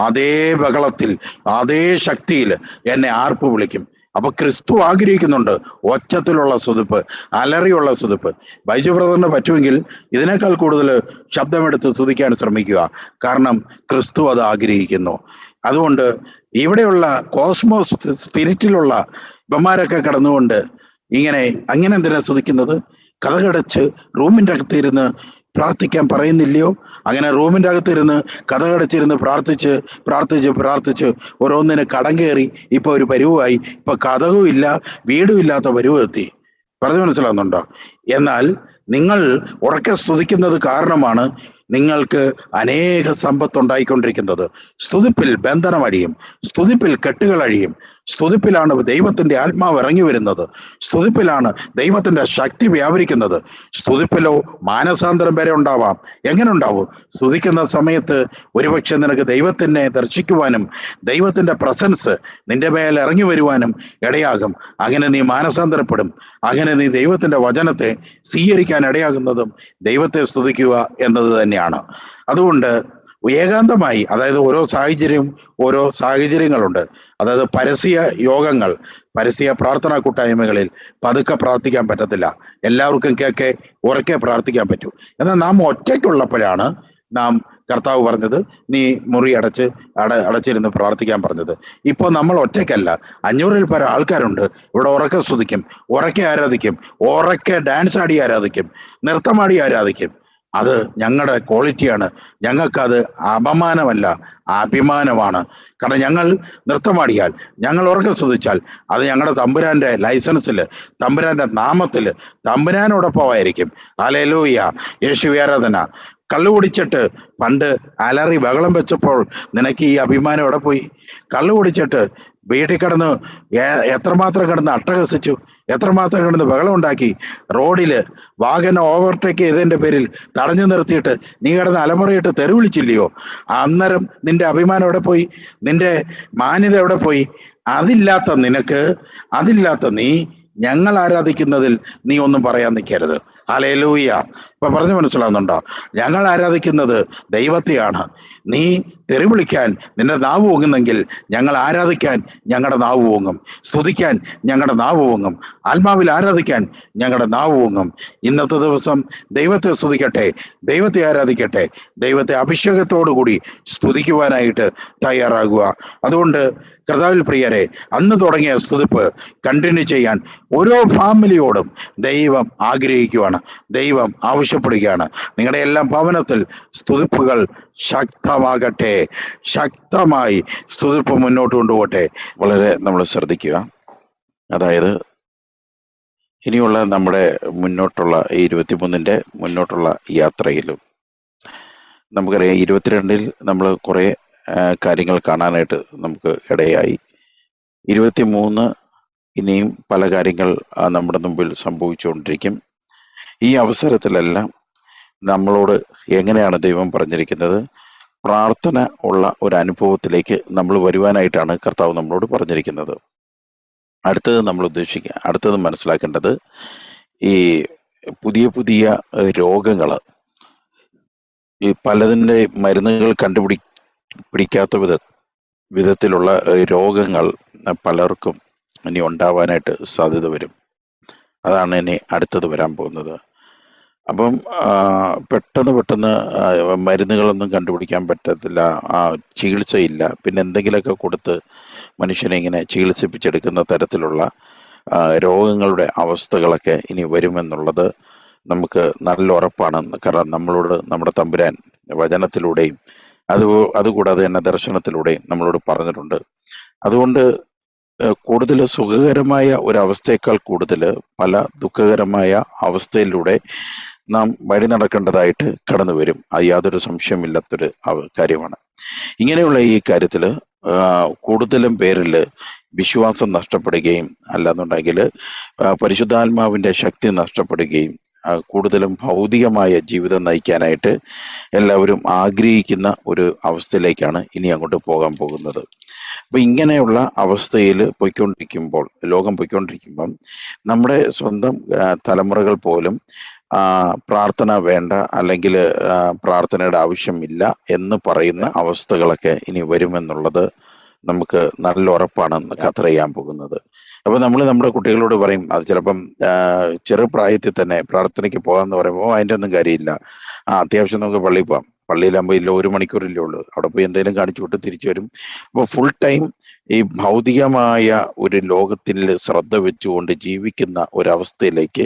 അതേ ബഹളത്തിൽ അതേ ശക്തിയിൽ എന്നെ ആർപ്പ് വിളിക്കും. അപ്പൊ ക്രിസ്തു ആഗ്രഹിക്കുന്നുണ്ട് ഒച്ചത്തിലുള്ള സ്തുതിപ്പ്, അലറിയുള്ള സ്തുതിപ്പ്. ബൈജു ബ്രദറിന് പറ്റുമെങ്കിൽ ഇതിനേക്കാൾ കൂടുതൽ ശബ്ദമെടുത്ത് സ്തുതിക്കാൻ ശ്രമിക്കുക. കാരണം ക്രിസ്തു അത് ആഗ്രഹിക്കുന്നു. അതുകൊണ്ട് ഇവിടെയുള്ള കോസ്മോസ് സ്പിരിറ്റിലുള്ള ഇവന്മാരൊക്കെ കടന്നുകൊണ്ട് അങ്ങനെ എന്തിനാ സ്തുതിക്കുന്നത്? കഥകടച്ച് റൂമിൻ്റെ അകത്തിരുന്ന് പ്രാർത്ഥിക്കാൻ പറയുന്നില്ലയോ? അങ്ങനെ റൂമിൻ്റെ അകത്തിരുന്ന് കഥകടച്ചിരുന്ന് പ്രാർത്ഥിച്ച് ഓരോന്നിന് കടം കയറി ഇപ്പൊ ഒരു പരുവായി. ഇപ്പൊ കഥകും ഇല്ല, വീടും ഇല്ലാത്ത പരുവ് എത്തി. പറഞ്ഞു മനസ്സിലാവുന്നുണ്ടോ? എന്നാൽ നിങ്ങൾ ഉറക്കെ സ്തുതിക്കുന്നത് കാരണമാണ് നിങ്ങൾക്ക് അനേക സമ്പത്ത് ഉണ്ടായിക്കൊണ്ടിരിക്കുന്നത്. സ്തുതിപ്പിൽ ബന്ധനം അഴിയും, സ്തുതിപ്പിൽ കെട്ടുകൾ അഴിയും, സ്തുതിപ്പിലാണ് ദൈവത്തിന്റെ ആത്മാവ് ഇറങ്ങി വരുന്നത്, സ്തുതിപ്പിലാണ് ദൈവത്തിന്റെ ശക്തി വ്യാപരിക്കുന്നത്. സ്തുതിപ്പിലോ മാനസാന്തരം വരെ ഉണ്ടാവാം. എങ്ങനെ ഉണ്ടാവും? സ്തുതിക്കുന്ന സമയത്ത് ഒരുപക്ഷെ നിനക്ക് ദൈവത്തിനെ ദർശിക്കുവാനും ദൈവത്തിന്റെ പ്രസൻസ് നിന്റെ മേൽ ഇറങ്ങി വരുവാനും ഇടയാകും. അങ്ങനെ നീ മാനസാന്തരപ്പെടും. അങ്ങനെ നീ ദൈവത്തിന്റെ വചനത്തെ സ്വീകരിക്കാൻ ഇടയാകുന്നതും ദൈവത്തെ സ്തുതിക്കുക എന്നത് തന്നെയാണ്. അതുകൊണ്ട് ഏകാന്തമായി, അതായത് ഓരോ സാഹചര്യങ്ങളുണ്ട്. അതായത് പരസ്യ യോഗങ്ങൾ, പരസ്യ പ്രാർത്ഥനാ കൂട്ടായ്മകളിൽ പതുക്കെ പ്രാർത്ഥിക്കാൻ പറ്റത്തില്ല. എല്ലാവർക്കും ഉറക്കെ പ്രാർത്ഥിക്കാൻ പറ്റൂ. എന്നാൽ നാം ഒറ്റയ്ക്കുള്ളപ്പോഴാണ് നാം കർത്താവ് പറഞ്ഞത് നീ മുറി അടച്ചിരുന്ന് പ്രാർത്ഥിക്കാൻ പറഞ്ഞത്. ഇപ്പോൾ നമ്മൾ ഒറ്റയ്ക്കല്ല, 500-ൽ പരം ആൾക്കാരുണ്ട്. ഇവിടെ ഉറക്കെ സ്തുതിക്കും, ഉറക്കെ ആരാധിക്കും, ഉറക്കെ ഡാൻസ് ആടി ആരാധിക്കും, നൃത്തമാടി ആരാധിക്കും. അത് ഞങ്ങളുടെ ക്വാളിറ്റിയാണ്. ഞങ്ങൾക്കത് അപമാനമല്ല, അഭിമാനമാണ്. കാരണം ഞങ്ങൾ നൃത്തമാടിയാൽ, ഞങ്ങൾ ഉറക്കെ സ്തുതിച്ചാൽ അത് ഞങ്ങളുടെ തമ്പുരാന്റെ ലൈസൻസിൽ, തമ്പുരാന്റെ നാമത്തിൽ, തമ്പുരാനോടൊപ്പമായിരിക്കും. ഹല്ലേലൂയ, യേശുവേ ആരാധന. കള്ളു കുടിച്ചിട്ട് പണ്ട് അലറി ബഹളം വെച്ചപ്പോൾ നിനക്ക് ഈ അഭിമാനം എവിടെ പോയി? കള്ളു കുടിച്ചിട്ട് വീട്ടിൽ കിടന്ന് എത്രമാത്രം കിടന്ന് അട്ടഹസിച്ചു, എത്രമാത്രം കിടന്ന് ബഹളം ഉണ്ടാക്കി. റോഡില് വാഹനം ഓവർടേക്ക് ചെയ്തതിന്റെ പേരിൽ തടഞ്ഞു നിർത്തിയിട്ട് നീ കിടന്ന് അലമുറയിട്ട് തെറി വിളിച്ചില്ലയോ? അന്നേരം നിന്റെ അഭിമാനം എവിടെ പോയി? നിന്റെ മാന്യത എവിടെ പോയി? അതില്ലാത്ത നീ ഞങ്ങൾ ആരാധിക്കുന്നതിൽ നീ ഒന്നും പറയാൻ നിൽക്കരുത്. ഹല്ലേലൂയ. ഇപ്പൊ പറഞ്ഞു മനസ്സിലാവുന്നുണ്ടോ? ഞങ്ങൾ ആരാധിക്കുന്നത് ദൈവത്തെയാണ്. നീ തെറി വിളിക്കാൻ നിന്റെ നാവ് ഓങ്ങുന്നെങ്കിൽ ഞങ്ങൾ ആരാധിക്കാൻ ഞങ്ങളുടെ നാവ് ഓങ്ങും, സ്തുതിക്കാൻ ഞങ്ങളുടെ നാവ് ഓങ്ങും, ആത്മാവിൽ ആരാധിക്കാൻ ഞങ്ങളുടെ നാവ് ഓങ്ങും. ഇന്നത്തെ ദിവസം ദൈവത്തെ സ്തുതിക്കട്ടെ, ദൈവത്തെ ആരാധിക്കട്ടെ, ദൈവത്തെ അഭിഷേകത്തോടു കൂടി സ്തുതിക്കുവാനായിട്ട് തയ്യാറാകുക. അതുകൊണ്ട് കർത്താവിൽ പ്രിയരെ, അന്ന് തുടങ്ങിയ സ്തുതിപ്പ് കണ്ടിന്യൂ ചെയ്യാൻ ഓരോ ഫാമിലിയോടും ദൈവം ആഗ്രഹിക്കുകയാണ്, ദൈവം ആവശ്യപ്പെടുകയാണ്. നിങ്ങളുടെ എല്ലാം ഭവനത്തിൽ സ്തുതിപ്പുകൾ ശക്തമാകട്ടെ, ശക്തമായി സ്തുതിപ്പ് മുന്നോട്ട് കൊണ്ടുപോകട്ടെ. വളരെ നമ്മൾ ശ്രദ്ധിക്കുക. അതായത് ഇനിയുള്ള നമ്മുടെ മുന്നോട്ടുള്ള ഈ 23-ന്റെ മുന്നോട്ടുള്ള യാത്രയിലും നമുക്കറിയാം, 22-ൽ നമ്മൾ കുറേ കാര്യങ്ങൾ കാണാനായിട്ട് നമുക്ക് ഇടയായി. 23 ഇനിയും പല കാര്യങ്ങൾ നമ്മുടെ മുമ്പിൽ സംഭവിച്ചുകൊണ്ടിരിക്കും. ഈ അവസരത്തിലെല്ലാം നമ്മളോട് എങ്ങനെയാണ് ദൈവം പറഞ്ഞിരിക്കുന്നത്? പ്രാർത്ഥന ഉള്ള ഒരു അനുഭവത്തിലേക്ക് നമ്മൾ വരുവാനായിട്ടാണ് കർത്താവ് നമ്മളോട് പറഞ്ഞിരിക്കുന്നത്. അടുത്തത് മനസ്സിലാക്കേണ്ടത് ഈ പുതിയ പുതിയ രോഗങ്ങൾ, ഈ പലതിൻ്റെ മരുന്നുകൾ പിടിക്കാത്ത വിധത്തിലുള്ള രോഗങ്ങൾ പലർക്കും ഇനി ഉണ്ടാവാനായിട്ട് സാധ്യത വരും. അതാണ് ഇനി അടുത്തത് വരാൻ പോകുന്നത്. അപ്പം പെട്ടെന്ന് മരുന്നുകളൊന്നും കണ്ടുപിടിക്കാൻ പറ്റത്തില്ല, ചികിത്സയില്ല, പിന്നെ എന്തെങ്കിലുമൊക്കെ കൊടുത്ത് മനുഷ്യനെ ഇങ്ങനെ ചികിത്സിപ്പിച്ചെടുക്കുന്ന തരത്തിലുള്ള രോഗങ്ങളുടെ അവസ്ഥകളൊക്കെ ഇനി വരുമെന്നുള്ളത് നമുക്ക് നല്ല ഉറപ്പാണ്. കാരണം നമ്മുടെ തമ്പുരാൻ വചനത്തിലൂടെയും അതുകൂടാതെ തന്നെ ദർശനത്തിലൂടെയും നമ്മളോട് പറഞ്ഞിട്ടുണ്ട്. അതുകൊണ്ട് കൂടുതൽ സുഖകരമായ ഒരവസ്ഥയേക്കാൾ കൂടുതൽ പല ദുഃഖകരമായ അവസ്ഥയിലൂടെ നാം വഴി നടക്കേണ്ടതായിട്ട് കടന്നു വരും. അത് യാതൊരു സംശയമില്ലാത്തൊരു കാര്യമാണ്. ഇങ്ങനെയുള്ള ഈ കാര്യത്തിൽ കൂടുതലും പേരിൽ വിശ്വാസം നഷ്ടപ്പെടുകയും അല്ലാന്നുണ്ടെങ്കിൽ പരിശുദ്ധാത്മാവിൻ്റെ ശക്തി നഷ്ടപ്പെടുകയും കൂടുതലും ഭൗതികമായ ജീവിതം നയിക്കാനായിട്ട് എല്ലാവരും ആഗ്രഹിക്കുന്ന ഒരു അവസ്ഥയിലേക്കാണ് ഇനി അങ്ങോട്ട് പോകാൻ പോകുന്നത്. അപ്പൊ ഇങ്ങനെയുള്ള അവസ്ഥയിൽ ലോകം പൊയ്ക്കൊണ്ടിരിക്കുമ്പം നമ്മുടെ സ്വന്തം തലമുറകൾ പോലും പ്രാർത്ഥന വേണ്ട, അല്ലെങ്കിൽ പ്രാർത്ഥനയുടെ ആവശ്യമില്ല എന്ന് പറയുന്ന അവസ്ഥകളൊക്കെ ഇനി വരുമെന്നുള്ളത് നമുക്ക് നല്ല ഉറപ്പാണ് യാത്ര ചെയ്യാൻ പോകുന്നത്. അപ്പൊ നമ്മൾ നമ്മുടെ കുട്ടികളോട് പറയും, അത് ചിലപ്പം ചെറുപ്രായത്തിൽ തന്നെ പ്രാർത്ഥനയ്ക്ക് പോകാന്ന് പറയുമ്പോൾ അതിൻ്റെ ഒന്നും കാര്യമില്ല, അത്യാവശ്യം നമുക്ക് പള്ളിയിൽ പോകാം, പള്ളിയിലാകുമ്പോൾ ഇല്ല 1 മണിക്കൂറില്ലേ ഉള്ളൂ, അവിടെ പോയി എന്തെങ്കിലും കാണിച്ചു വിട്ട് തിരിച്ചു വരും. അപ്പോൾ ഫുൾ ടൈം ഈ ഭൗതികമായ ഒരു ലോകത്തിൽ ശ്രദ്ധ വെച്ചുകൊണ്ട് ജീവിക്കുന്ന ഒരവസ്ഥയിലേക്ക്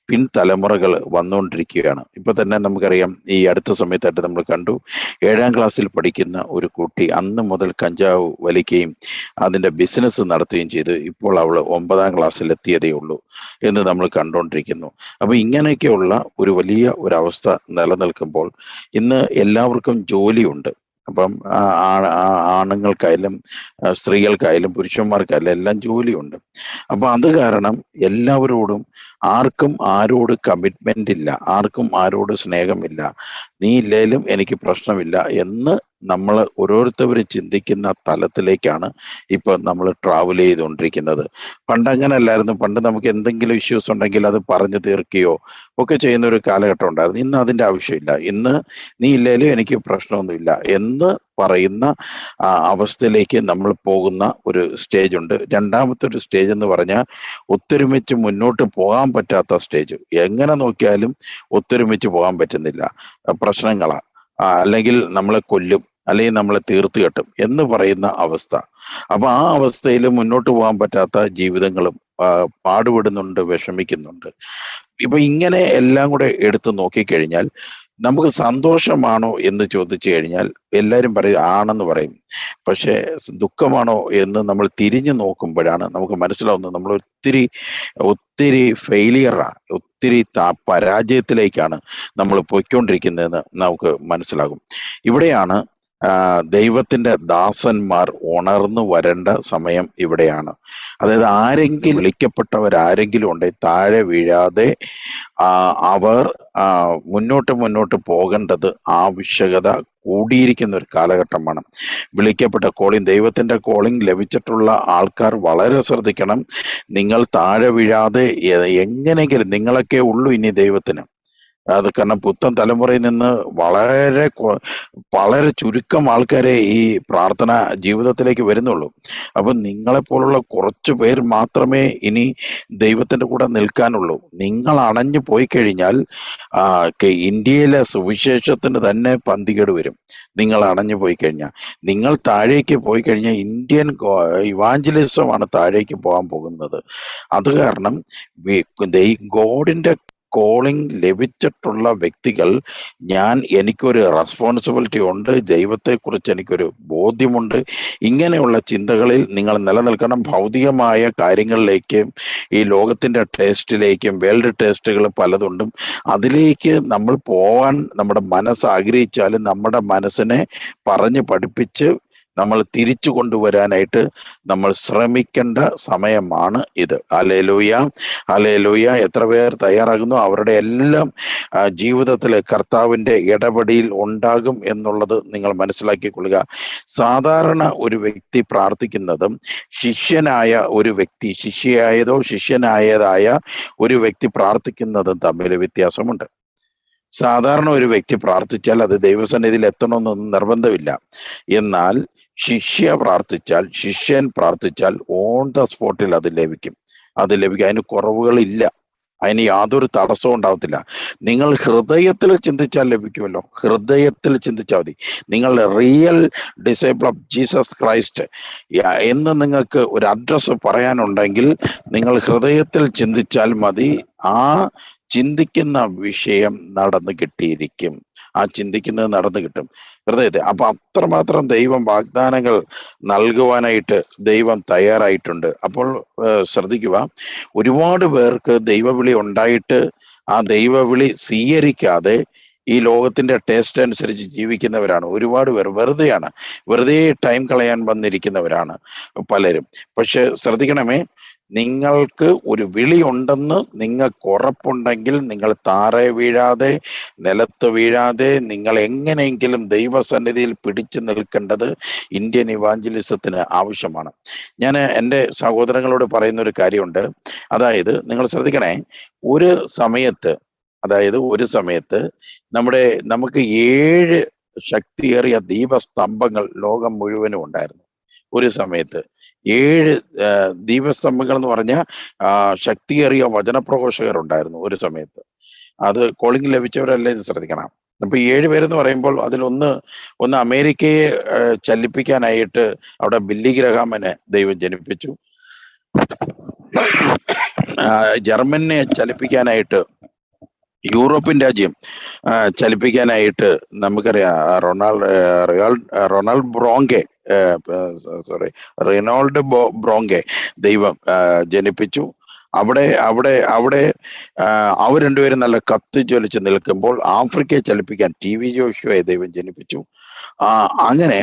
പിൻതലമുറകൾ വന്നുകൊണ്ടിരിക്കുകയാണ്. ഇപ്പൊ തന്നെ നമുക്കറിയാം, ഈ അടുത്ത സമയത്തായിട്ട് നമ്മൾ കണ്ടു, 7ാം ക്ലാസ്സിൽ പഠിക്കുന്ന ഒരു കുട്ടി അന്ന് മുതൽ കഞ്ചാവ് വലിക്കുകയും അതിന്റെ ബിസിനസ് നടത്തുകയും ചെയ്ത് ഇപ്പോൾ അവൾ 9ാം ക്ലാസ്സിൽ എത്തിയതേ ഉള്ളൂ എന്ന് നമ്മൾ കണ്ടുകൊണ്ടിരിക്കുന്നു. അപ്പൊ ഇങ്ങനെയൊക്കെയുള്ള ഒരു വലിയ ഒരവസ്ഥ നിലനിൽക്കുമ്പോൾ ഇന്ന് എല്ലാവർക്കും ജോലിയുണ്ട്. അപ്പം ആണുങ്ങൾക്കായാലും സ്ത്രീകൾക്കായാലും പുരുഷന്മാർക്കായാലും എല്ലാം ജോലിയുണ്ട്. അപ്പൊ അത് കാരണം എല്ലാവരോടും ആർക്കും ആരോട് കമ്മിറ്റ്മെന്റ് ഇല്ല, ആർക്കും ആരോട് സ്നേഹമില്ല, നീ ഇല്ലേലും എനിക്ക് പ്രശ്നമില്ല എന്ന് നമ്മൾ ഓരോരുത്തരും ചിന്തിക്കുന്ന തലത്തിലേക്കാണ് ഇപ്പൊ നമ്മൾ ട്രാവൽ ചെയ്തുകൊണ്ടിരിക്കുന്നത്. പണ്ട് അങ്ങനെ അല്ലായിരുന്നു. പണ്ട് നമുക്ക് എന്തെങ്കിലും ഇഷ്യൂസ് ഉണ്ടെങ്കിൽ അത് പറഞ്ഞു തീർക്കുകയോ ഒക്കെ ചെയ്യുന്ന ഒരു കാലഘട്ടം ഉണ്ടായിരുന്നു. ഇന്ന് അതിന്റെ ആവശ്യമില്ല. ഇന്ന് നീ ഇല്ലേലും എനിക്ക് പ്രശ്നമൊന്നുമില്ല എന്ന് പറയുന്ന അവസ്ഥയിലേക്ക് നമ്മൾ പോകുന്ന ഒരു സ്റ്റേജ് ഉണ്ട്. രണ്ടാമത്തെ ഒരു സ്റ്റേജ് എന്ന് പറഞ്ഞാൽ ഒത്തൊരുമിച്ച് മുന്നോട്ട് പോകാൻ പറ്റാത്ത സ്റ്റേജ്. എങ്ങനെ നോക്കിയാലും ഒത്തൊരുമിച്ച് പോകാൻ പറ്റുന്നില്ല, പ്രശ്നങ്ങളാ, അല്ലെങ്കിൽ നമ്മളെ കൊല്ലും, അല്ലെങ്കിൽ നമ്മളെ തീർത്തു കെട്ടും എന്ന് പറയുന്ന അവസ്ഥ. അപ്പൊ ആ അവസ്ഥയിൽ മുന്നോട്ട് പോകാൻ പറ്റാത്ത ജീവിതങ്ങളും പാടുപെടുന്നുണ്ട്, വിഷമിക്കുന്നുണ്ട്. ഇപ്പൊ ഇങ്ങനെ എല്ലാം കൂടെ എടുത്ത് നോക്കിക്കഴിഞ്ഞാൽ നമുക്ക് സന്തോഷമാണോ എന്ന് ചോദിച്ചു കഴിഞ്ഞാൽ എല്ലാവരും പറയും ആണെന്ന് പറയും. പക്ഷെ ദുഃഖമാണോ എന്ന് നമ്മൾ തിരിഞ്ഞു നോക്കുമ്പോഴാണ് നമുക്ക് മനസ്സിലാവുന്നത് നമ്മൾ ഒത്തിരി ഫെയിലിയറാ, ഒത്തിരി പരാജയത്തിലേക്കാണ് നമ്മൾ പൊയ്ക്കൊണ്ടിരിക്കുന്നതെന്ന് നമുക്ക് മനസ്സിലാകും. ഇവിടെയാണ് ദൈവത്തിന്റെ ദാസന്മാർ ഉണർന്നു വരേണ്ട സമയം. ഇവിടെയാണ്, അതായത് വിളിക്കപ്പെട്ടവരാരെങ്കിലും ഉണ്ടെങ്കിൽ താഴെ വീഴാതെ അവർ മുന്നോട്ട് പോകേണ്ടത് ആവശ്യകത കൂടിയിരിക്കുന്ന ഒരു കാലഘട്ടമാണ്. വിളിക്കപ്പെട്ട ദൈവത്തിന്റെ കോളിംഗ് ലഭിച്ചിട്ടുള്ള ആൾക്കാർ വളരെ ശ്രദ്ധിക്കണം. നിങ്ങൾ താഴെ വീഴാതെ എങ്ങനെയെങ്കിലും, നിങ്ങളൊക്കെ ഉള്ളൂ ഇനി ദൈവത്തിന്. അത് കാരണം പുത്തൻ തലമുറയിൽ നിന്ന് വളരെ ചുരുക്കം ആൾക്കാരെ ഈ പ്രാർത്ഥന ജീവിതത്തിലേക്ക് വരുന്നുള്ളൂ. അപ്പൊ നിങ്ങളെപ്പോലുള്ള കുറച്ചു പേർ മാത്രമേ ഇനി ദൈവത്തിന്റെ കൂടെ നിൽക്കാനുള്ളൂ. നിങ്ങൾ അണഞ്ഞു പോയി കഴിഞ്ഞാൽ ഇന്ത്യയിലെ സുവിശേഷത്തിന് തന്നെ പന്തികേട് വരും. നിങ്ങൾ അണഞ്ഞു പോയി കഴിഞ്ഞാൽ, നിങ്ങൾ താഴേക്ക് പോയി കഴിഞ്ഞാൽ ഇന്ത്യൻ ഇവാഞ്ചലിസമാണ് താഴേക്ക് പോകാൻ പോകുന്നത്. അത് കാരണം ഗോഡിന്റെ കോളിംഗ് ലഭിച്ചിട്ടുള്ള വ്യക്തികൾ, എനിക്കൊരു റെസ്പോൺസിബിലിറ്റി ഉണ്ട്, ദൈവത്തെക്കുറിച്ച് എനിക്കൊരു ബോധ്യമുണ്ട്, ഇങ്ങനെയുള്ള ചിന്തകളിൽ നിങ്ങൾ നിലനിൽക്കണം. ഭൗതികമായ കാര്യങ്ങളിലേക്കും ഈ ലോകത്തിന്റെ ടേസ്റ്റിലേക്കും, വേൾഡ് ടേസ്റ്റുകൾ പലതുണ്ടും, അതിലേക്ക് നമ്മൾ പോകാൻ നമ്മുടെ മനസ്സ് ആഗ്രഹിച്ചാലും നമ്മുടെ മനസ്സിനെ പറഞ്ഞ് പഠിപ്പിച്ച് നമ്മൾ തിരിച്ചു കൊണ്ടുവരാനായിട്ട് നമ്മൾ ശ്രമിക്കേണ്ട സമയമാണ് ഇത്. Hallelujah, hallelujah. എത്ര പേർ തയ്യാറാകുന്നു? അവരുടെ എല്ലാം ജീവിതത്തിൽ കർത്താവിന്റെ ഇടപെടൽ ഉണ്ടാകും എന്നുള്ളത് നിങ്ങൾ മനസ്സിലാക്കിക്കൊള്ളുക. സാധാരണ ഒരു വ്യക്തി പ്രാർത്ഥിക്കുന്നതും ശിഷ്യനായ ഒരു വ്യക്തി, ശിഷ്യനായതായ ഒരു വ്യക്തി പ്രാർത്ഥിക്കുന്നതും തമ്മിൽ വ്യത്യാസമുണ്ട്. സാധാരണ ഒരു വ്യക്തി പ്രാർത്ഥിച്ചാൽ അത് ദൈവസന്നിധിയിൽ എത്തണമെന്നൊന്നും നിർബന്ധമില്ല. എന്നാൽ ശിഷ്യൻ പ്രാർത്ഥിച്ചാൽ ഓൺ ദ സ്പോട്ടിൽ അത് ലഭിക്കും. അതിന് കുറവുകളില്ല, അതിന് യാതൊരു തടസ്സവും ഉണ്ടാവത്തില്ല. നിങ്ങൾ ഹൃദയത്തിൽ ചിന്തിച്ചാൽ ലഭിക്കുമല്ലോ. ഹൃദയത്തിൽ ചിന്തിച്ചാൽ മതി. നിങ്ങൾ real disciple of Jesus Christ എന്ന് നിങ്ങൾക്ക് ഒരു അഡ്രസ്സ് പറയാനുണ്ടെങ്കിൽ നിങ്ങൾ ഹൃദയത്തിൽ ചിന്തിച്ചാൽ മതി. ആ ചിന്തിക്കുന്ന വിഷയം നടന്നു കിട്ടിയിരിക്കും. ആ ചിന്തിക്കുന്നത് നടന്നു കിട്ടും ഹൃദയത്തെ. അപ്പൊ അത്രമാത്രം ദൈവം വാഗ്ദാനങ്ങൾ നൽകുവാനായിട്ട് ദൈവം തയ്യാറായിട്ടുണ്ട്. അപ്പോൾ ശ്രദ്ധിക്കുക, ഒരുപാട് പേർക്ക് ദൈവവിളി ഉണ്ടായിട്ട് ആ ദൈവവിളി സ്വീകരിക്കാതെ ഈ ലോകത്തിന്റെ ടേസ്റ്റ് അനുസരിച്ച് ജീവിക്കുന്നവരാണ് ഒരുപാട് പേർ. വെറുതെ ടൈം കളയാൻ വന്നിരിക്കുന്നവരാണ് പലരും. പക്ഷെ ശ്രദ്ധിക്കണമേ, നിങ്ങൾക്ക് ഒരു വിളി ഉണ്ടെന്ന് നിങ്ങൾക്ക് ഉറപ്പുണ്ടെങ്കിൽ നിങ്ങൾ താഴെ വീഴാതെ, നിലത്ത് വീഴാതെ, നിങ്ങൾ എങ്ങനെയെങ്കിലും ദൈവസന്നിധിയിൽ പിടിച്ചു നിൽക്കേണ്ടത് ഇന്ത്യൻ ഇവാഞ്ചലിസത്തിന് ആവശ്യമാണ്. ഞാൻ എൻ്റെ സഹോദരങ്ങളോട് പറയുന്ന ഒരു കാര്യമുണ്ട്. അതായത് നിങ്ങൾ ശ്രദ്ധിക്കണേ, ഒരു സമയത്ത് നമുക്ക് 7 ശക്തിയേറിയ ദീപസ്തംഭങ്ങൾ ലോകം മുഴുവനും ഉണ്ടായിരുന്നു. ഒരു സമയത്ത് 7 ദീപസ്തംഭങ്ങൾ എന്ന് പറഞ്ഞ ശക്തിയേറിയ വചനപ്രഘോഷകർ ഉണ്ടായിരുന്നു ഒരു സമയത്ത്. അത് കോളിംഗ് ലഭിച്ചവരല്ലേ ഇത് ശ്രദ്ധിക്കണം. അപ്പൊ 7 പേരെന്ന് പറയുമ്പോൾ അതിലൊന്ന് അമേരിക്കയെ ചലിപ്പിക്കാനായിട്ട് അവിടെ ബില്ലി ഗ്രഹാമിനെ ദൈവം ജനിപ്പിച്ചു. ജർമ്മനിയെ ചലിപ്പിക്കാനായിട്ട്, യൂറോപ്യൻ രാജ്യം ചലിപ്പിക്കാനായിട്ട് നമുക്കറിയാം റിനോൾഡ് ബ്രോങ്കെ ദൈവം ജനിപ്പിച്ചു. അവിടെ അവർ രണ്ടുപേരും നല്ല കത്തി ജ്വലിച്ച് നിൽക്കുമ്പോൾ ആഫ്രിക്കയെ ചലിപ്പിക്കാൻ TV ജോഷുവയെ ദൈവം ജനിപ്പിച്ചു. അങ്ങനെ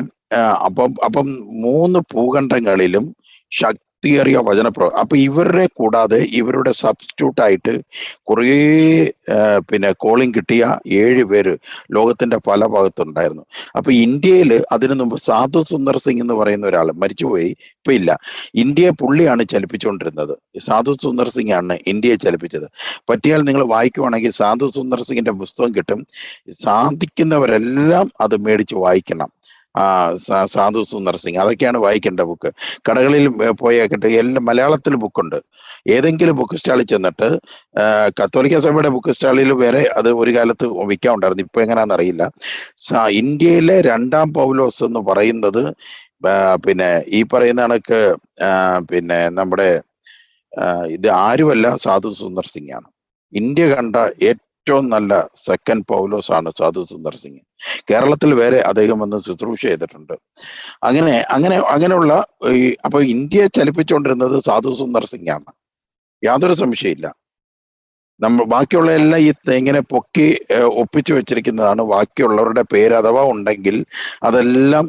അപ്പം 3 ഭൂഖണ്ഡങ്ങളിലും ശക്തിയേറിയ അപ്പൊ ഇവരുടെ കൂടാതെ ഇവരുടെ സബ്സ്റ്റിറ്റ്യൂട്ട് ആയിട്ട് കുറേ കോളിംഗ് കിട്ടിയ 7 പേര് ലോകത്തിന്റെ പല ഭാഗത്തുണ്ടായിരുന്നു. അപ്പൊ ഇന്ത്യയിൽ അതിനു മുമ്പ് സാധു സുന്ദർ സിംഗ് എന്ന് പറയുന്ന ഒരാൾ മരിച്ചുപോയി, ഇപ്പൊ ഇല്ല. ഇന്ത്യയെ പുള്ളിയാണ് ചലിപ്പിച്ചുകൊണ്ടിരുന്നത്. സാധു സുന്ദർ സിംഗ് ആണ് ഇന്ത്യയെ ചലിപ്പിച്ചത്. പറ്റിയാൽ നിങ്ങൾ വായിക്കുവാണെങ്കിൽ സാധു സുന്ദർ സിംഗിന്റെ പുസ്തകം കിട്ടും. സാധിക്കുന്നവരെല്ലാം അത് മേടിച്ച് വായിക്കണം. സാധു സുന്ദർ സിംഗ്, അതൊക്കെയാണ് വായിക്കേണ്ട ബുക്ക്. കടകളിൽ പോയാൽ കിട്ടും. എല്ലാം മലയാളത്തിൽ ബുക്കുണ്ട്. ഏതെങ്കിലും ബുക്ക് സ്റ്റാളിൽ ചെന്നിട്ട്, കത്തോലിക്ക സഭയുടെ ബുക്ക് സ്റ്റാളിൽ വരെ അത് ഒരു കാലത്ത് വിൽക്കാറുണ്ടായിരുന്നു, ഇപ്പൊ എങ്ങനെയാണെന്ന് അറിയില്ല. ഇന്ത്യയിലെ 2ാം പൗലോസ് എന്ന് പറയുന്നത് ഈ പറയുന്ന കണക്ക് നമ്മുടെ ഇത് ആരുമല്ല, സാധു സുന്ദർ സിംഗ് ആണ്. ഇന്ത്യ കണ്ട ഏറ്റവും നല്ല 2nd പൗലോസ് ആണ് സാധു സുന്ദർ സിംഗ്. കേരളത്തിൽ വരെ അദ്ദേഹം വന്ന് ശുശ്രൂഷ ചെയ്തിട്ടുണ്ട്. അങ്ങനെയുള്ള അപ്പൊ ഇന്ത്യയെ ചലിപ്പിച്ചുകൊണ്ടിരുന്നത് സാധു സുന്ദർ സിംഗ് ആണ്, യാതൊരു സംശയമില്ല. നമ്മൾ ബാക്കിയുള്ള എല്ലാം ഇങ്ങനെ പൊക്കി ഒപ്പിച്ചു വെച്ചിരിക്കുന്നതാണ്. ബാക്കിയുള്ളവരുടെ പേര് അഥവാ ഉണ്ടെങ്കിൽ അതെല്ലാം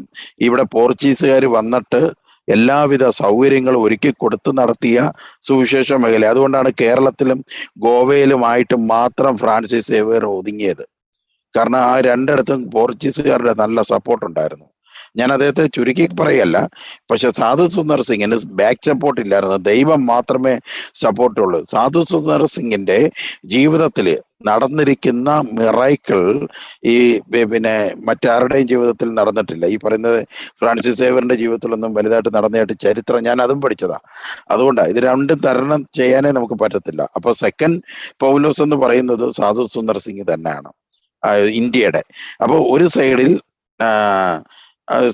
ഇവിടെ പോർച്ചുഗീസുകാർ വന്നിട്ട് എല്ലാവിധ സൗകര്യങ്ങളും ഒരുക്കി കൊടുത്ത് നടത്തിയ സുവിശേഷ മേഖല. അതുകൊണ്ടാണ് കേരളത്തിലും ഗോവയിലുമായിട്ട് മാത്രം ഫ്രാൻസിസ് സേവ്യർ ഒതുങ്ങിയത്. കാരണം ആ 2ഇടത്തും പോർച്ചുഗീസുകാരുടെ നല്ല സപ്പോർട്ട് ഉണ്ടായിരുന്നു. ഞാൻ അദ്ദേഹത്തെ ചുരുക്കി പറയല്ല, പക്ഷെ സാധു സുന്ദർ സിംഗിന് ബാക്ക് സപ്പോർട്ട് ഇല്ലായിരുന്നു. ദൈവം മാത്രമേ സപ്പോർട്ടുള്ളൂ. സാധു സുന്ദർ സിംഗിന്റെ ജീവിതത്തിൽ നടന്നിരിക്കുന്ന മിറൈക്കിൾ മറ്റാരുടെയും ജീവിതത്തിൽ നടന്നിട്ടില്ല. ഈ പറയുന്നത് ഫ്രാൻസിസ് സേവ്യറിന്റെ ജീവിതത്തിലൊന്നും വലുതായിട്ട് നടന്നതായിട്ട് ചരിത്രം ഞാൻ അതും പഠിച്ചതാ. അതുകൊണ്ടാണ് ഇത് 2ഉം തരണം ചെയ്യാനേ നമുക്ക് പറ്റത്തില്ല. അപ്പൊ 2nd പൗലോസ് എന്ന് പറയുന്നത് സാധു സുന്ദർ സിംഗ് തന്നെയാണ് ഇന്ത്യയുടെ. അപ്പോൾ ഒരു സൈഡിൽ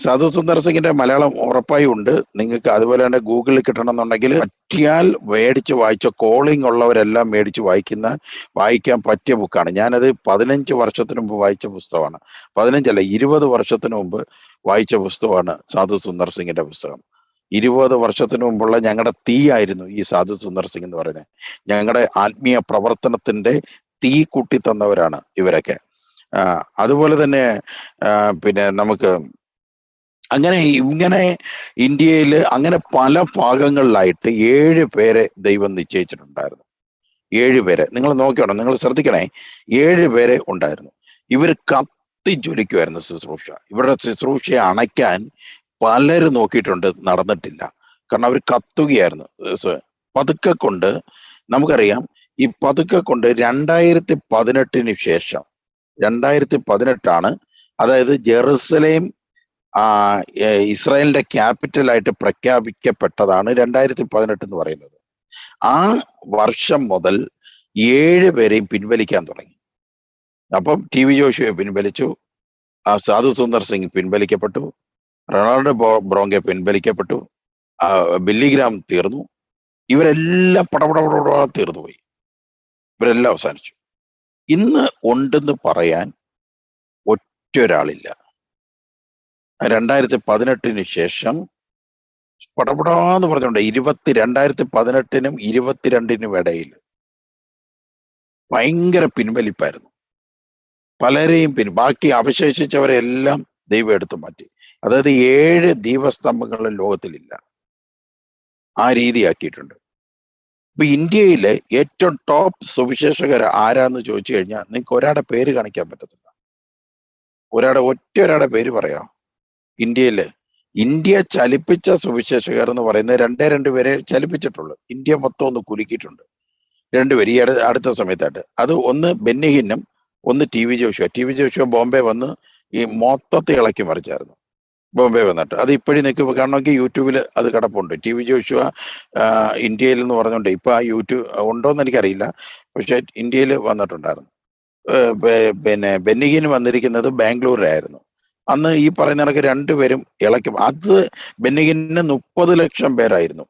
സാധു സുന്ദർ സിംഗിന്റെ മലയാളം ഉറപ്പായി ഉണ്ട്. നിങ്ങൾക്ക് അതുപോലെ തന്നെ ഗൂഗിളിൽ കിട്ടണമെന്നുണ്ടെങ്കിൽ പറ്റിയാൽ മേടിച്ച് വായിച്ച, കോളിംഗ് ഉള്ളവരെല്ലാം മേടിച്ച് വായിക്കാൻ പറ്റിയ ബുക്കാണ്. ഞാനത് 15 വർഷത്തിന് മുമ്പ് വായിച്ച പുസ്തകമാണ്. 15 അല്ല, 20 വർഷത്തിന് മുമ്പ് വായിച്ച പുസ്തകമാണ് സാധു സുന്ദർ സിംഗിന്റെ പുസ്തകം. 20 വർഷത്തിന് മുമ്പുള്ള ഞങ്ങളുടെ തീ ആയിരുന്നു ഈ സാധു സുന്ദർ സിംഗ് എന്ന് പറയുന്നത്. ഞങ്ങളുടെ ആത്മീയ പ്രവർത്തനത്തിന്റെ തീ കൂട്ടി തന്നവരാണ് ഇവരൊക്കെ. അതുപോലെ തന്നെ നമുക്ക് ഇങ്ങനെ ഇന്ത്യയിൽ അങ്ങനെ പല ഭാഗങ്ങളിലായിട്ട് 7 പേരെ ദൈവം നിശ്ചയിച്ചിട്ടുണ്ടായിരുന്നു. 7 പേരെ നിങ്ങൾ നോക്കണം, നിങ്ങൾ ശ്രദ്ധിക്കണേ. 7 പേരെ ഉണ്ടായിരുന്നു. ഇവർ കത്തിജ്വലിക്കുമായിരുന്നു ശുശ്രൂഷ. ഇവരുടെ ശുശ്രൂഷയെ അണയ്ക്കാൻ പലരും നോക്കിയിട്ടുണ്ട്, നടന്നിട്ടില്ല. കാരണം അവർ കത്തുകയായിരുന്നു. പതുക്കെ കൊണ്ട് നമുക്കറിയാം, ഈ പതുക്കെ കൊണ്ട് 2018 ശേഷം, 2018 അതായത് ജെറുസലേം ഇസ്രായേലിന്റെ ക്യാപിറ്റലായിട്ട് പ്രഖ്യാപിക്കപ്പെട്ടതാണ് 2018 എന്ന് പറയുന്നത്. ആ വർഷം മുതൽ 7 പേരെയും പിൻവലിക്കാൻ തുടങ്ങി. അപ്പം ടി വി ജോഷുവെ പിൻവലിച്ചു, സാധു സുന്ദർ സിംഗ് പിൻവലിക്കപ്പെട്ടു, റൊണാൾഡ് ബ്രോങ്കെ പിൻവലിക്കപ്പെട്ടു, ബില്ലിഗ്രാം തീർന്നു. ഇവരെല്ലാം പടപടപട തീർന്നു പോയി. ഇവരെല്ലാം അവസാനിച്ചു. ഇന്ന് ഉണ്ടെന്ന് പറയാൻ ഒറ്റ ഒരാളില്ല. 2018 ശേഷം പടപടാന്ന് പറഞ്ഞോണ്ട് 2018-നും 22-നും ഇടയിൽ ഭയങ്കര പിൻവലിപ്പായിരുന്നു. പലരെയും ബാക്കി അവശേഷിച്ചവരെല്ലാം ദൈവം എടുത്തു മാറ്റി. അതായത് 7 ദീപസ്തംഭങ്ങളും ലോകത്തിലില്ല. ആ രീതിയാക്കിയിട്ടുണ്ട്. ഇപ്പൊ ഇന്ത്യയിലെ ഏറ്റവും ടോപ്പ് സുവിശേഷകർ ആരാന്ന് ചോദിച്ചു കഴിഞ്ഞാൽ നിങ്ങൾക്ക് ഒരാളുടെ പേര് കാണിക്കാൻ പറ്റത്തില്ല. ഒറ്റ പേര് പറയാം. ഇന്ത്യ ചലിപ്പിച്ച സുവിശേഷകർ എന്ന് പറയുന്നത് 2 പേരെ ചലിപ്പിച്ചിട്ടുള്ളൂ. ഇന്ത്യ മൊത്തം ഒന്ന് കുലുക്കിയിട്ടുണ്ട് 2 പേര് ഈ അടുത്ത സമയത്തായിട്ട്. അത് ഒന്ന് ബെന്നിഹിനും ഒന്ന് ടി വി ജോഷുവ ബോംബെ വന്ന് ഈ മൊത്തത്തെ ഇളക്കി മറിച്ചായിരുന്നു. ബോംബെ വന്നിട്ട് അത് ഇപ്പോഴും നിൽക്കുമ്പോൾ കാണണമെങ്കിൽ യൂട്യൂബിൽ അത് കിടപ്പുണ്ട്. ടി വി ജോഷുവ ഇന്ത്യയിൽ എന്ന് പറഞ്ഞുകൊണ്ട് ഇപ്പൊ ആ യൂട്യൂബ് ഉണ്ടോന്ന് എനിക്കറിയില്ല, പക്ഷെ ഇന്ത്യയിൽ വന്നിട്ടുണ്ടായിരുന്നു. പിന്നെ ബെന്നിഹിന് വന്നിരിക്കുന്നത് ബാംഗ്ലൂരിലായിരുന്നു. അന്ന് ഈ പറയുന്ന കണക്ക് 2 പേരും ഇളക്കും. അത് ബെന്നിഹിന് 30 ലക്ഷം പേരായിരുന്നു.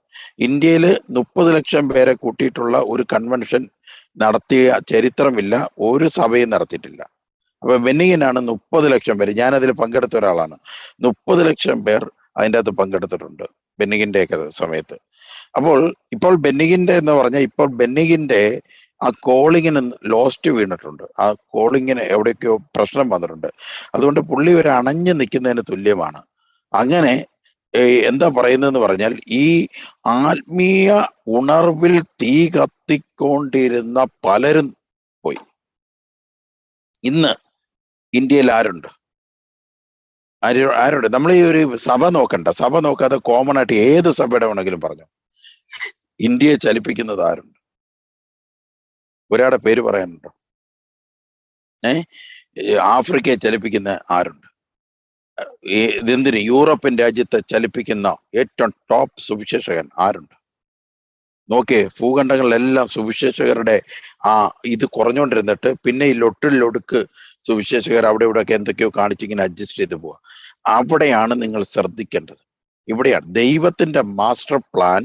ഇന്ത്യയിൽ 30 ലക്ഷം പേരെ കൂട്ടിയിട്ടുള്ള ഒരു കൺവെൻഷൻ നടത്തിയ ചരിത്രമില്ല, ഒരു സഭയും നടത്തിയിട്ടില്ല. അപ്പൊ ബെന്നിഹിനാണ് 30 ലക്ഷം പേര്. ഞാനതിൽ പങ്കെടുത്ത ഒരാളാണ്. 30 ലക്ഷം പേർ അതിൻ്റെ അകത്ത് പങ്കെടുത്തിട്ടുണ്ട് ബെന്നിഹിന്റെയൊക്കെ സമയത്ത്. ഇപ്പോൾ ബെന്നിഹിന്റെ എന്ന് പറഞ്ഞാൽ ഇപ്പോൾ ബെന്നിഹിന്റെ ആ കോളിങ്ങിന് ലോസ്റ്റ് വീണിട്ടുണ്ട്. ആ കോളിങ്ങിന് എവിടെയൊക്കെയോ പ്രശ്നം വന്നിട്ടുണ്ട്. അതുകൊണ്ട് പുള്ളി ഒരു അണഞ്ഞു നിൽക്കുന്നതിന് തുല്യമാണ്. അങ്ങനെ എന്താ പറയുന്നതെന്ന് പറഞ്ഞാൽ ഈ ആത്മീയ ഉണർവിൽ തീ കത്തിക്കൊണ്ടിരുന്ന പലരും പോയി. ഇന്ന് ഇന്ത്യയിൽ ആരുണ്ട്? നമ്മൾ ഈ ഒരു സഭ നോക്കാതെ കോമൺ ആയിട്ട് ഏത് സഭയുടെ വേണമെങ്കിലും പറഞ്ഞു, ഇന്ത്യയെ ചലിപ്പിക്കുന്നത് ആരുണ്ട്? ഒരാളുടെ പേര് പറയാനുണ്ടോ? ആഫ്രിക്കയെ ചലിപ്പിക്കുന്ന ആരുണ്ട്? ഇതെന്തിന് യൂറോപ്യൻ രാജ്യത്തെ ചലിപ്പിക്കുന്ന ഏറ്റവും ടോപ്പ് സുവിശേഷകൻ ആരുണ്ട്? നോക്കിയേ, ഭൂഖണ്ഡങ്ങളിലെല്ലാം സുവിശേഷകരുടെ ഇത് കുറഞ്ഞുകൊണ്ടിരുന്നിട്ട് പിന്നെ ഈ ലൊട്ടിലൊടുക്ക് സുവിശേഷകർ അവിടെ ഇവിടെയൊക്കെ എന്തൊക്കെയോ കാണിച്ചിങ്ങനെ അഡ്ജസ്റ്റ് ചെയ്ത് പോവുക. അവിടെയാണ് നിങ്ങൾ ശ്രദ്ധിക്കേണ്ടത്. ഇവിടെയാണ് ദൈവത്തിന്റെ മാസ്റ്റർ പ്ലാൻ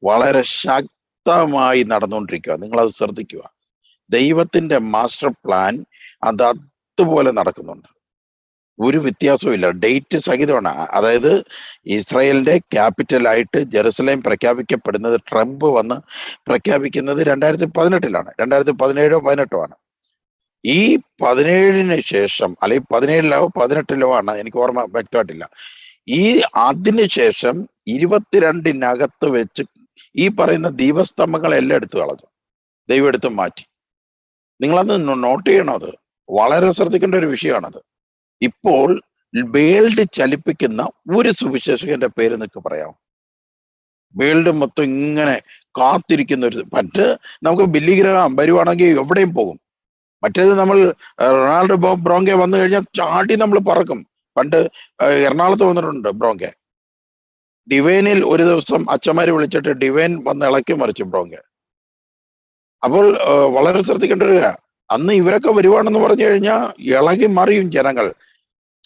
വളരെ ശക്തമായി നടന്നുകൊണ്ടിരിക്കുക. നിങ്ങളത് ശ്രദ്ധിക്കുക. ദൈവത്തിന്റെ മാസ്റ്റർ പ്ലാൻ അത് അതുപോലെ നടക്കുന്നുണ്ട്. ഒരു വ്യത്യാസവും ഇല്ല. ഡേറ്റ് സഹിതമാണ്. അതായത് ഇസ്രായേലിന്റെ ക്യാപിറ്റലായിട്ട് ജെറുസലേം പ്രഖ്യാപിക്കപ്പെടുന്നത് ട്രംപ് വന്ന് പ്രഖ്യാപിക്കുന്നത് 2018-ലാണ്. 2017-18 ആണ്. ഈ 17-ന് ശേഷം, അല്ലെങ്കിൽ 17-ലോ 18-ലോ ആണ്, എനിക്ക് ഓർമ്മ വ്യക്തമായിട്ടില്ല. ഈ അതിനുശേഷം 22-നകത്ത് വെച്ച് ഈ പറയുന്ന ദീപസ്തംഭങ്ങളെല്ലാം എടുത്തു കളഞ്ഞു. ദൈവം എടുത്ത് മാറ്റി. നിങ്ങളത് നോട്ട് ചെയ്യണം. അത് വളരെ ശ്രദ്ധിക്കേണ്ട ഒരു വിഷയമാണത്. ഇപ്പോൾ വേൾഡ് ചലിപ്പിക്കുന്ന ഒരു സുവിശേഷകന്റെ പേര് നിങ്ങൾക്ക് പറയാം? വേൾഡ് മൊത്തം ഇങ്ങനെ കാത്തിരിക്കുന്ന ഒരു നമുക്ക് ബില്ലിഗ്രാം വരുവാണെങ്കിൽ എവിടെയും പോകും. മറ്റേത് നമ്മൾ റൊണാൾഡ് ബ്രോങ്കെ വന്നു കഴിഞ്ഞാൽ ചാടി നമ്മൾ പറക്കും. പണ്ട് എറണാകുളത്ത് വന്നിട്ടുണ്ട് ബ്രോങ്കെ. ഡിവൈനിൽ ഒരു ദിവസം അച്ഛന്മാര് വിളിച്ചിട്ട് ഡിവൈൻ വന്ന് ഇളക്കി മറിച്ചു ബ്രോങ്കെ. അപ്പോൾ വളരെ ശ്രദ്ധിക്കേണ്ട ഒരു അന്ന് ഇവരൊക്കെ വരുവാണെന്ന് പറഞ്ഞു കഴിഞ്ഞാൽ ഇളകി മറിയും ജനങ്ങൾ.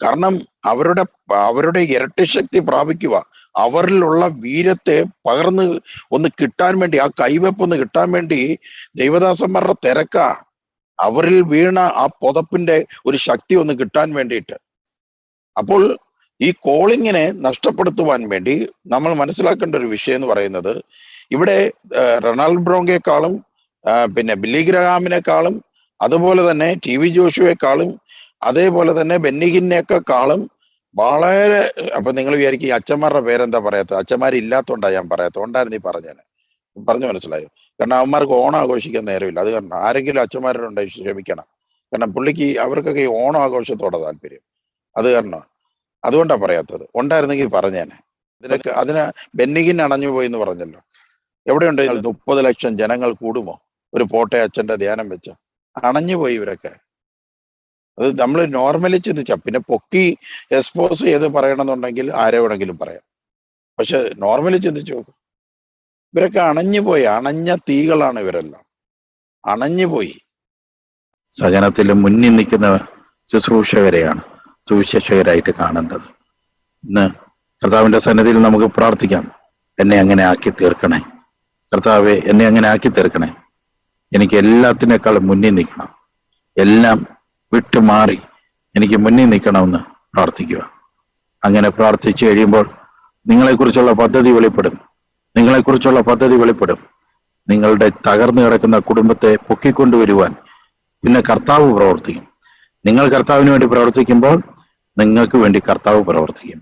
കാരണം അവരുടെ ഇരട്ടി ശക്തി പ്രാപിക്കുക, അവരിലുള്ള വീര്യത്തെ പകർന്ന് ഒന്ന് കിട്ടാൻ വേണ്ടി, ആ കൈവെപ്പൊന്ന് കിട്ടാൻ വേണ്ടി ദൈവദാസന്മാരുടെ തിരക്കാ. അവരിൽ വീണ ആ പുതപ്പിന്റെ ഒരു ശക്തി ഒന്ന് കിട്ടാൻ വേണ്ടിയിട്ട്. അപ്പോൾ ഈ കോളിങ്ങിനെ നഷ്ടപ്പെടുത്തുവാൻ വേണ്ടി നമ്മൾ മനസ്സിലാക്കേണ്ട ഒരു വിഷയം എന്ന് പറയുന്നത്, ഇവിടെ റൊണാൾഡ് ബ്രോങ്കയെക്കാളും പിന്നെ ബില്ലിഗ്രാമിനേക്കാളും അതുപോലെ തന്നെ ടി വി ജോഷുവേക്കാളും അതേപോലെ തന്നെ ബെന്നിഹിനെക്കാളും വളരെ, അപ്പൊ നിങ്ങൾ വിചാരിക്കും ഈ അച്ഛന്മാരുടെ പേരെന്താ പറയാത്തത്? അച്ഛന്മാരില്ലാത്തോണ്ടാ ഞാൻ പറയാത്തത്. ഉണ്ടായിരുന്നു ഈ പറഞ്ഞു മനസ്സിലായോ? കാരണം അവന്മാർക്ക് ഓണം ആഘോഷിക്കാൻ നേരമില്ല. അത് കാരണം ആരെങ്കിലും അച്ഛന്മാരുണ്ടെങ്കിൽ ക്ഷമിക്കണം. കാരണം പുള്ളിക്ക് അവർക്കൊക്കെ ഈ ഓണം ആഘോഷത്തോടെ താല്പര്യം. അത് കാരണം അതുകൊണ്ടാണ് പറയാത്തത്. ഉണ്ടായിരുന്നെങ്കിൽ പറഞ്ഞേനെ. അതിന് ബെന്നിഗിൻ അണഞ്ഞു പോയി എന്ന് പറഞ്ഞല്ലോ. എവിടെയുണ്ട് 30 ലക്ഷം ജനങ്ങൾ കൂടുമോ ഒരു പോട്ടെ അച്ഛന്റെ ധ്യാനം വെച്ച? അണഞ്ഞുപോയി ഇവരൊക്കെ. അത് നമ്മൾ നോർമലി ചിന്തിച്ചാ പിന്നെ പൊക്കി എക്സ്പോസ് ചെയ്ത് പറയണമെന്നുണ്ടെങ്കിൽ ആരെ വേണമെങ്കിലും പറയാം. പക്ഷെ നോർമലി ചിന്തിച്ചു നോക്കും, ഇവരൊക്കെ അണഞ്ഞുപോയി. അണഞ്ഞ തീകളാണ് ഇവരെല്ലാം, അണഞ്ഞുപോയി. സഹനത്തിൽ മുന്നിൽ നിൽക്കുന്ന ശുശ്രൂഷകരെയാണ് സുവിശേഷകരായിട്ട് കാണേണ്ടത്. ഇന്ന് കർത്താവിന്റെ സന്നിധിയിൽ നമുക്ക് പ്രാർത്ഥിക്കാം. എന്നെ അങ്ങനെ ആക്കി തീർക്കണേ കർത്താവെ, എന്നെ അങ്ങനെ ആക്കി തീർക്കണേ. എനിക്ക് എല്ലാത്തിനേക്കാളും മുന്നിൽ നിൽക്കണം, എല്ലാം വിട്ടുമാറി എനിക്ക് മുന്നിൽ നിൽക്കണമെന്ന് പ്രാർത്ഥിക്കുക. അങ്ങനെ പ്രാർത്ഥിച്ചു കഴിയുമ്പോൾ നിങ്ങളെക്കുറിച്ചുള്ള പദ്ധതി വെളിപ്പെടും. നിങ്ങളെക്കുറിച്ചുള്ള പദ്ധതി വെളിപ്പെടും. നിങ്ങളുടെ തകർന്നു കിടക്കുന്ന കുടുംബത്തെ പൊക്കിക്കൊണ്ടുവരുവാൻ പിന്നെ കർത്താവ് പ്രവർത്തിക്കും. നിങ്ങൾ കർത്താവിന് വേണ്ടി പ്രവർത്തിക്കുമ്പോൾ നിങ്ങൾക്ക് വേണ്ടി കർത്താവ് പ്രവർത്തിക്കും.